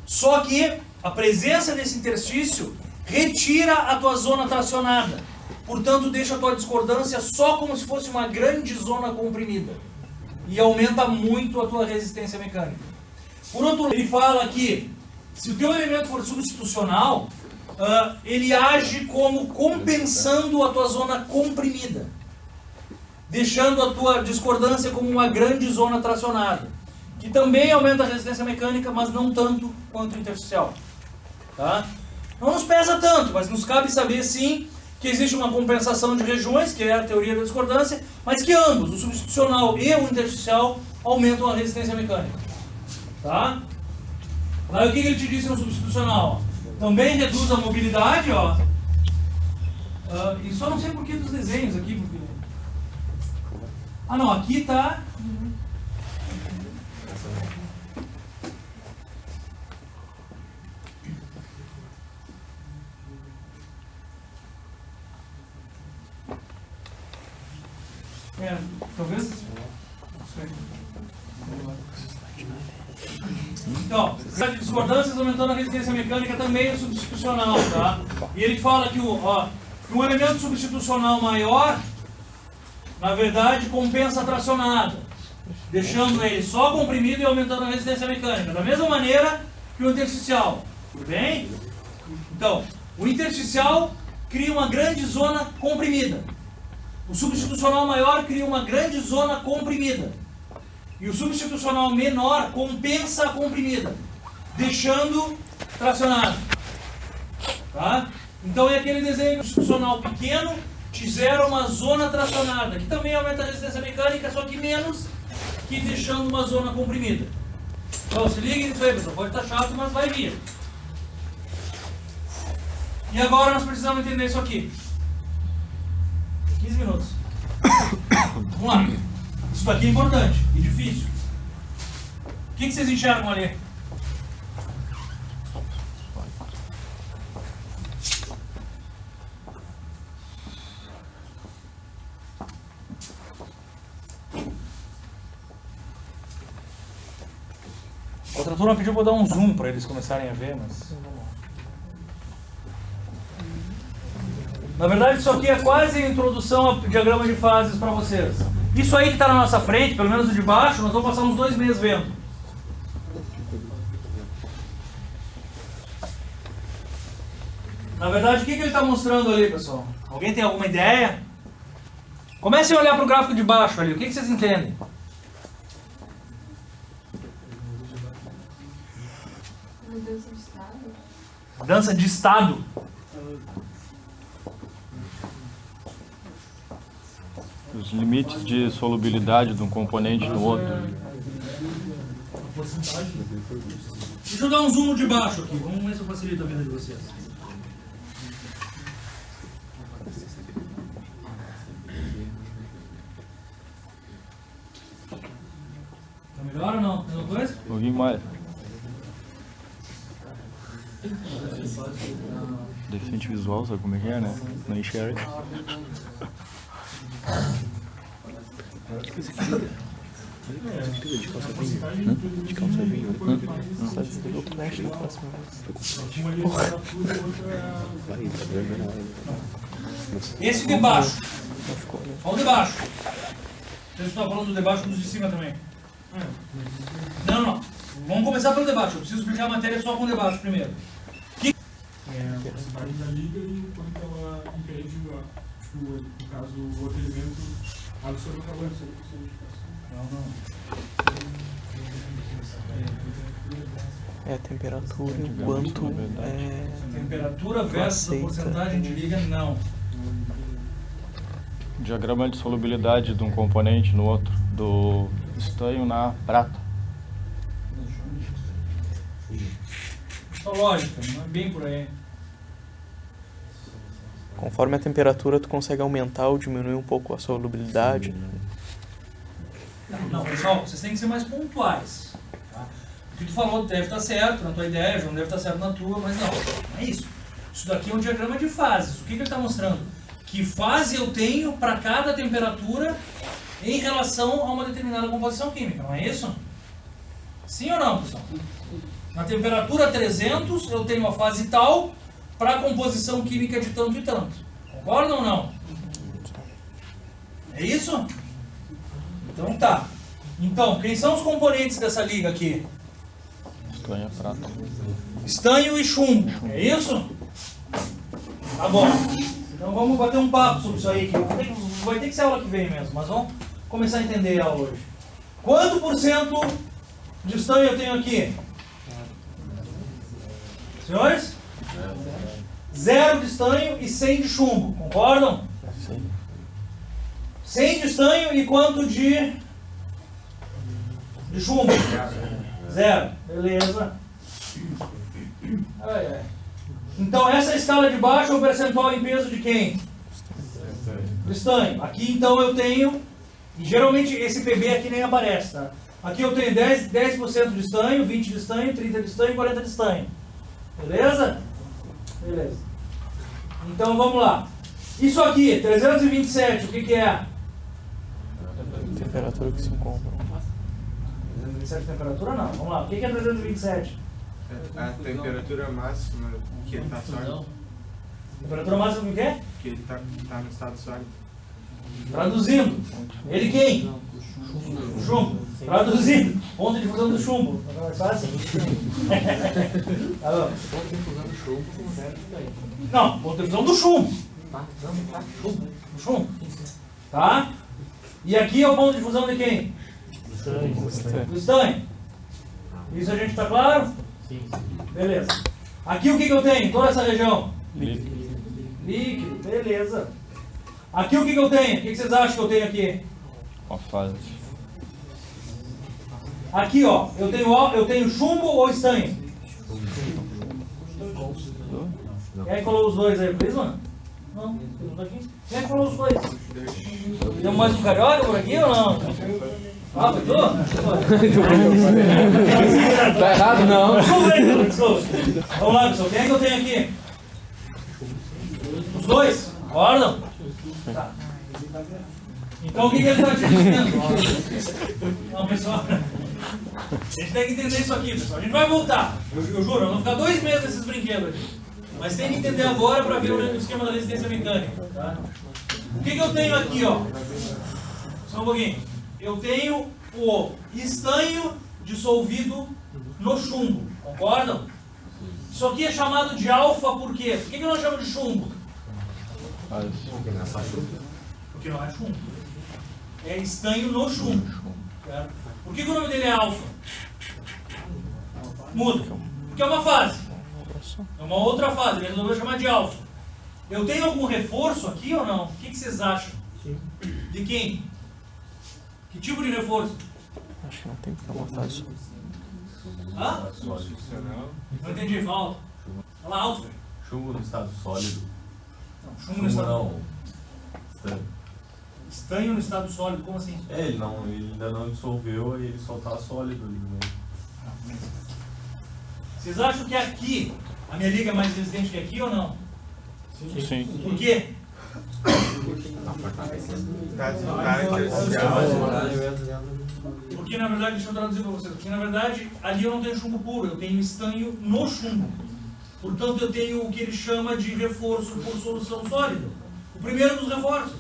A: Só que a presença desse interstício retira a tua zona tracionada. Portanto, deixa a tua discordância só como se fosse uma grande zona comprimida. E aumenta muito a tua resistência mecânica. Por outro lado, ele fala que se o teu elemento for substitucional, ele age como compensando a tua zona comprimida, deixando a tua discordância como uma grande zona tracionada, que também aumenta a resistência mecânica, mas não tanto quanto o intersticial. Tá? Não nos pesa tanto, mas nos cabe saber sim que existe uma compensação de regiões, que é a teoria da discordância, mas que ambos, o substitucional e o intersticial, aumentam a resistência mecânica. Tá? Aí o que ele te disse no substitucional? Também reduz a mobilidade, ó. E só não sei por que dos desenhos aqui. Porque... Ah não, aqui tá... Talvez. Então, discordâncias aumentando a resistência mecânica também é substitucional, tá? E ele fala que um elemento substitucional maior, na verdade, compensa a tracionada, deixando ele só comprimido e aumentando a resistência mecânica, da mesma maneira que o intersticial. Tudo bem? Então, o intersticial cria uma grande zona comprimida. O substitucional maior cria uma grande zona comprimida. E o substitucional menor compensa a comprimida, deixando tracionado. Tá? Então é aquele desenho substitucional pequeno te gera uma zona tracionada, que também aumenta a resistência mecânica, só que menos que deixando uma zona comprimida. Então se liga nisso aí, pessoal. Pode estar chato, mas vai vir. E agora nós precisamos entender isso aqui. 15 minutos. Vamos lá. Isso aqui é importante e difícil. O que vocês enxergam ali? Outra turma pediu para eu dar um zoom para eles começarem a ver, mas... Na verdade, isso aqui é quase a introdução ao diagrama de fases para vocês. Isso aí que está na nossa frente, pelo menos o de baixo, nós vamos passar uns 2 meses vendo. Na verdade, o que ele está mostrando ali, pessoal? Alguém tem alguma ideia? Comecem a olhar para o gráfico de baixo ali. O que vocês entendem?
I: Mudança de estado.
A: Mudança de estado.
B: Os limites de solubilidade de um componente no outro.
A: Deixa eu dar um zoom de baixo aqui. Vamos ver se eu facilito a vida de vocês.
B: mais. Deficiente visual, sabe como é que é, né? Não enxerga.
H: De calça vinho.
B: Só desligou o flash da próxima vez.
A: Esse de baixo. Só o de baixo. Vocês estão falando do de baixo e dos de cima também. Não, não. Vamos começar pelo de baixo. Eu preciso explicar a matéria só com o de baixo primeiro.
H: A capacidade da liga e o quanto ela impede, tipo, no caso, o outro elemento absorver o calor.
J: É a temperatura e o quanto é...
A: Temperatura versus a porcentagem de liga, não.
B: Diagrama de solubilidade de um componente no outro, do estanho na prata.
A: Só lógica, não é bem por aí.
J: Conforme a temperatura, tu consegue aumentar ou diminuir um pouco a solubilidade.
A: Não, pessoal, vocês têm que ser mais pontuais. Tá? O que tu falou deve estar certo na tua ideia, João, deve estar certo na tua, mas não é isso. Isso daqui é um diagrama de fases. O que ele está mostrando? Que fase eu tenho para cada temperatura em relação a uma determinada composição química, não é isso? Sim ou não, pessoal? Na temperatura 300 eu tenho a fase tal para a composição química de tanto e tanto. Concordam ou não? É isso? Então tá. Então, quem são os componentes dessa liga aqui?
B: Estanho é prata.
A: Estanho e chumbo. É isso? Tá bom. Então vamos bater um papo sobre isso aí. Que vai ter que ser a aula que vem mesmo, mas vamos começar a entender ela hoje. Quanto por cento de estanho eu tenho aqui? Senhores? 0 de estanho e 100 de chumbo. Concordam? 100 de estanho e quanto de chumbo? 0. Beleza. Ai, ai. Então essa escala de baixo é o percentual em peso de quem? Do estanho. Aqui então eu tenho, e geralmente esse PB aqui nem aparece, tá? Aqui eu tenho 10% de estanho, 20% de estanho, 30% de estanho e 40% de estanho. Beleza? Beleza. Então vamos lá. Isso aqui, 327, o que é?
J: Temperatura que se encontra.
A: 327 temperatura não. Vamos lá. O que é 327?
D: A temperatura máxima que ele está sólido.
A: Temperatura máxima o que é?
D: Que ele tá no estado sólido.
A: Traduzindo. Ele quem? O chumbo. Traduzindo. Ponto de fusão do chumbo. Não é mais fácil? Tá bom.
C: Ponto de fusão do chumbo,
A: Não, ponto de fusão do chumbo. Do chumbo. Tá? E aqui é o ponto de fusão de quem? Do estanho. Isso a gente está claro? Sim. Beleza. Aqui o que eu tenho? Toda essa região? Líquido. Beleza. Aqui o que eu tenho? O que vocês acham que eu tenho aqui?
B: Uma fase.
A: Aqui, ó. Eu tenho chumbo ou estanho? Quem é que falou os dois aí? Prisma? Não. Pergunta aqui. Quem é que falou os dois? Tem mais um carioca por aqui ou não? Ah, foi tu?
F: Tá errado, não.
A: Desculpa. Vamos lá, pessoal. Quem é que eu tenho aqui? Os dois? Concordam? Tá. Então o que ele está te dizendo? Não, pessoal. A gente tem que entender isso aqui, pessoal. A gente vai voltar. Eu juro, eu vou ficar 2 meses nesses brinquedos aqui. Mas tem que entender agora para ver o esquema da resistência mecânica. Tá? O que eu tenho aqui, ó? Só um pouquinho. Eu tenho o estanho dissolvido no chumbo. Concordam? Isso aqui é chamado de alfa por quê? Por que eu não chamo de chumbo? Porque não é chumbo. É estanho no chumbo. Certo? Por que o nome dele é alfa? Muda. Porque é uma fase. É uma outra fase. Ele resolveu chamar de alfa. Eu tenho algum reforço aqui ou não? O que vocês acham? De quem? Que tipo de reforço?
J: Acho que não tem porque é uma fase.
A: Hã? Não entendi, fala. Fala alto, velho.
K: Chumbo no estado sólido.
A: Não, chumbo no estado
K: não. Estanho.
A: Estanho no estado sólido, como assim?
K: É, ele ainda não dissolveu e ele só tá sólido ali no meio.
A: Vocês acham que aqui a minha liga é mais resistente que aqui ou não?
B: Sim.
A: Por quê? Porque na verdade, deixa eu traduzir para vocês, porque na verdade ali eu não tenho chumbo puro, eu tenho estanho no chumbo. Portanto eu tenho o que ele chama de reforço por solução sólida. O primeiro dos reforços.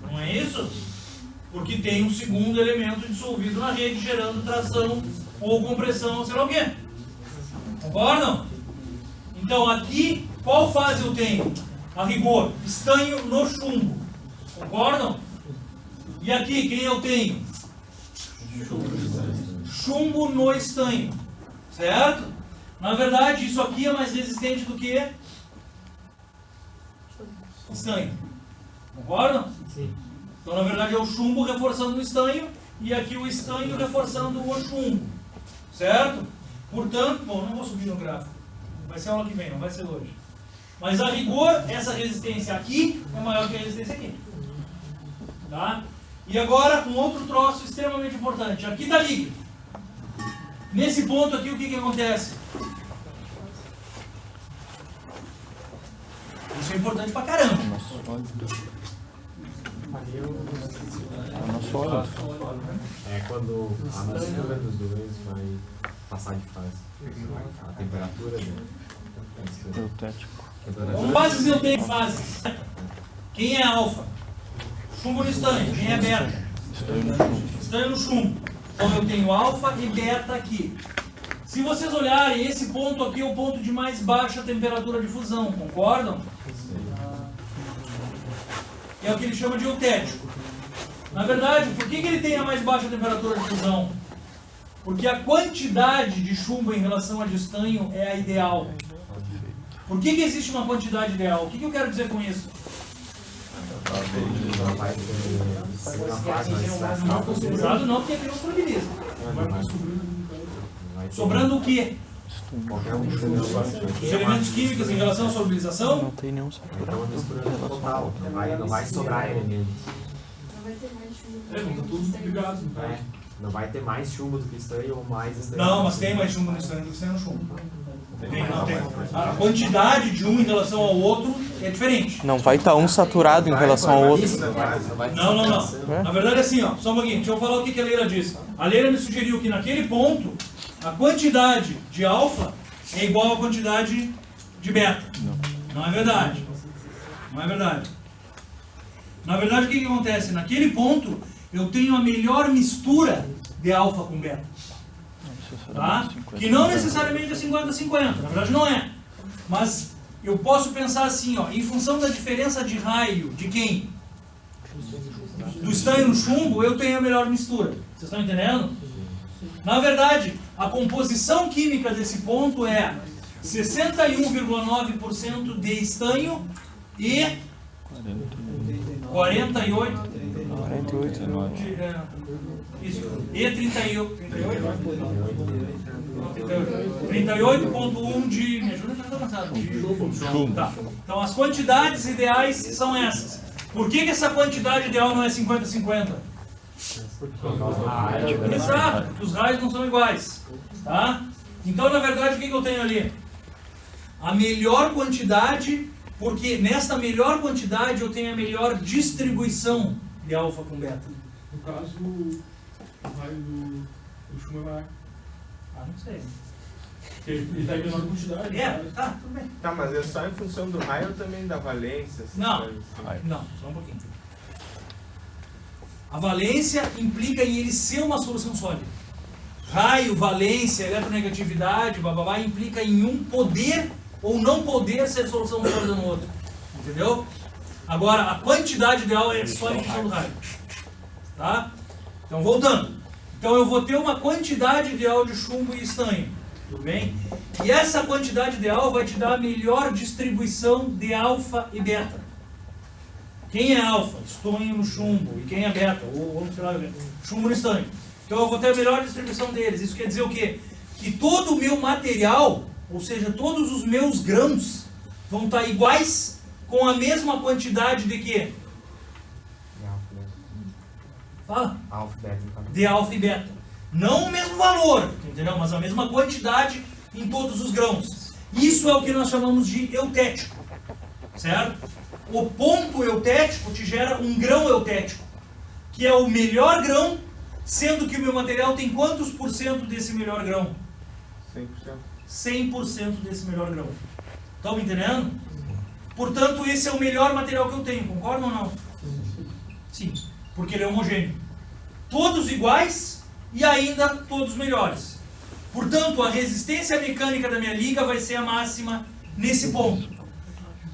A: Não é isso? Porque tem um segundo elemento dissolvido na rede gerando tração ou compressão, sei lá o quê. Concordam? Então aqui, qual fase eu tenho? A rigor, estanho no chumbo. Concordam? E aqui, quem eu tenho? Chumbo no estanho. Certo? Na verdade, isso aqui é mais resistente do que estanho. Concordam?
C: Sim.
A: Então, na verdade, é o chumbo reforçando o estanho e aqui o estanho reforçando o chumbo. Certo? Portanto, bom, não vou subir no gráfico. Vai ser aula que vem, não vai ser hoje. Mas a rigor, essa resistência aqui é maior que a resistência aqui. Tá? E agora, um outro troço extremamente importante. Aqui está líquido. Nesse ponto aqui, o que acontece? Isso é importante pra caramba.
L: É quando a mistura dos dois vai passar de fase. A temperatura
A: Fases eu tenho fases. Quem é alfa? Chumbo no estanho. Quem é beta? Estanho no chumbo. Então eu tenho alfa e beta aqui. Se vocês olharem, esse ponto aqui é o ponto de mais baixa temperatura de fusão, concordam? É o que ele chama de eutético. Na verdade, por que ele tem a mais baixa temperatura de fusão? Porque a quantidade de chumbo em relação a de estanho é a ideal. Por que existe uma quantidade ideal? O que eu quero dizer com isso? Considerado não, porque é menos probabilista. Sobrando o quê? Os elementos químicos em relação à solubilização?
J: Não tem nenhum sabor.
L: Então a mistura total, não vai sobrar elementos.
I: Não vai ter mais chumbo.
H: Tá tudo ligado.
L: Não vai ter mais chumbo do que estanho ou mais estanho.
A: Não, mas tem mais chumbo no estanho do que estanho no chumbo. Tem, não tem. A quantidade de um em relação ao outro é diferente.
J: Não vai estar um saturado em relação ao outro.
A: Não. Na verdade é assim, ó, só um pouquinho, deixa eu falar o que a Leila disse. A Leila me sugeriu que naquele ponto, a quantidade de alfa é igual à quantidade de beta. Não é verdade. Não é verdade. Na verdade, o que acontece? Naquele ponto, eu tenho a melhor mistura de alfa com beta. Tá? Que não necessariamente é 50-50, na verdade não é. Mas eu posso pensar assim, ó, em função da diferença de raio de quem? Do estanho no chumbo, eu tenho a melhor mistura. Vocês estão entendendo? Na verdade, a composição química desse ponto é 61,9% de estanho e 48. Isso. E 38,1 de... Me ajuda a avançar. De chumbo. Tá. Então as quantidades ideais são essas. Por que essa quantidade ideal não é 50-50? Exato, porque os raios não são iguais. Tá? Então, na verdade, o que eu tenho ali? A melhor quantidade, porque nesta melhor quantidade eu tenho a melhor distribuição de alfa com beta.
H: No caso, o raio do chumbo é maior.
A: Ah, não sei.
H: Ele está em menor quantidade.
A: Tá, tudo bem.
D: Tá, mas é só em função do raio ou também da valência?
A: Não, só um pouquinho. A valência implica em ele ser uma solução sólida. Raio, valência, eletronegatividade, bababá, implica em um poder ou não poder ser solução sólida no outro. Entendeu? Agora, a quantidade ideal é só em função do raio. Tá? Então, voltando. Então, eu vou ter uma quantidade ideal de chumbo e estanho. Tudo bem? E essa quantidade ideal vai te dar a melhor distribuição de alfa e beta. Quem é alfa? Estanho no chumbo. E quem é beta? Ou sei lá, chumbo no estanho. Então eu vou ter a melhor distribuição deles. Isso quer dizer o quê? Que todo o meu material, ou seja, todos os meus grãos, vão estar iguais com a mesma quantidade de quê? Fala?
L: Alfa, beta.
A: De alfa e beta. Não o mesmo valor, entendeu? Mas a mesma quantidade em todos os grãos. Isso é o que nós chamamos de eutético, certo? O ponto eutético te gera um grão eutético, que é o melhor grão, sendo que o meu material tem quantos por cento desse melhor grão?
D: 100%.
A: 100% desse melhor grão. Estão me entendendo? Portanto, esse é o melhor material que eu tenho, concordam ou não? Sim, porque ele é homogêneo. Todos iguais e ainda todos melhores. Portanto, a resistência mecânica da minha liga vai ser a máxima nesse ponto.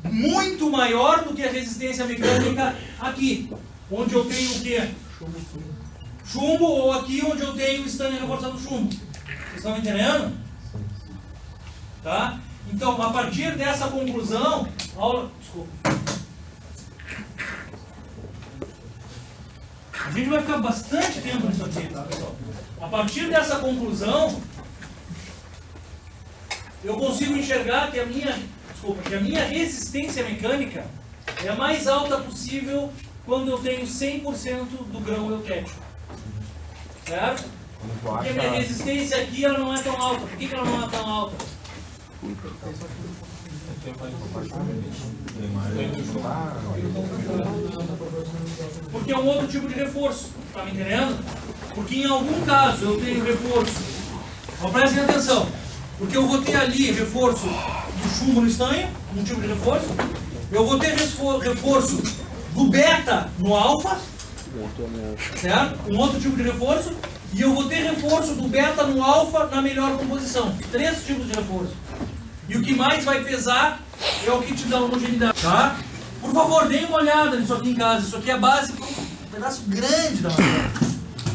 A: Muito maior do que a resistência mecânica aqui, onde eu tenho o quê? Chumbo, ou aqui onde eu tenho o estanho reforçado chumbo. Vocês estão me entendendo? Tá? Então, a partir dessa conclusão, a gente vai ficar bastante tempo nisso aqui, tá, pessoal? A partir dessa conclusão, eu consigo enxergar que a minha resistência mecânica é a mais alta possível quando eu tenho 100% do grão eutético. Certo? Porque a minha resistência aqui ela não é tão alta. Por que ela não é tão alta? Porque é um outro tipo de reforço. Tá me entendendo? Porque em algum caso eu tenho reforço. Ó, prestem atenção. Porque eu vou ter ali reforço do chumbo no estanho, um tipo de reforço. Eu vou ter reforço do beta no alfa, certo? Um outro tipo de reforço. E eu vou ter reforço do beta no alfa na melhor composição. 3 tipos de reforço. E o que mais vai pesar é o que te dá homogeneidade, tá? Por favor, deem uma olhada nisso aqui em casa. Isso aqui é a base para um pedaço grande da matéria.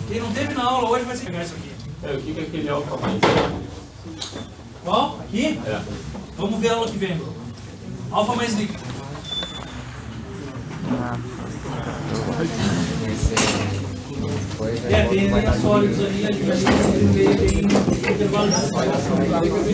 A: Quem não teve na aula hoje vai se pegar isso aqui.
L: O que é aquele alfa mais?
A: Qual? Aqui?
L: É.
A: Vamos ver a aula que vem. Alfa mais líquido. Tem sólidos ali, a gente vai ter intervalo de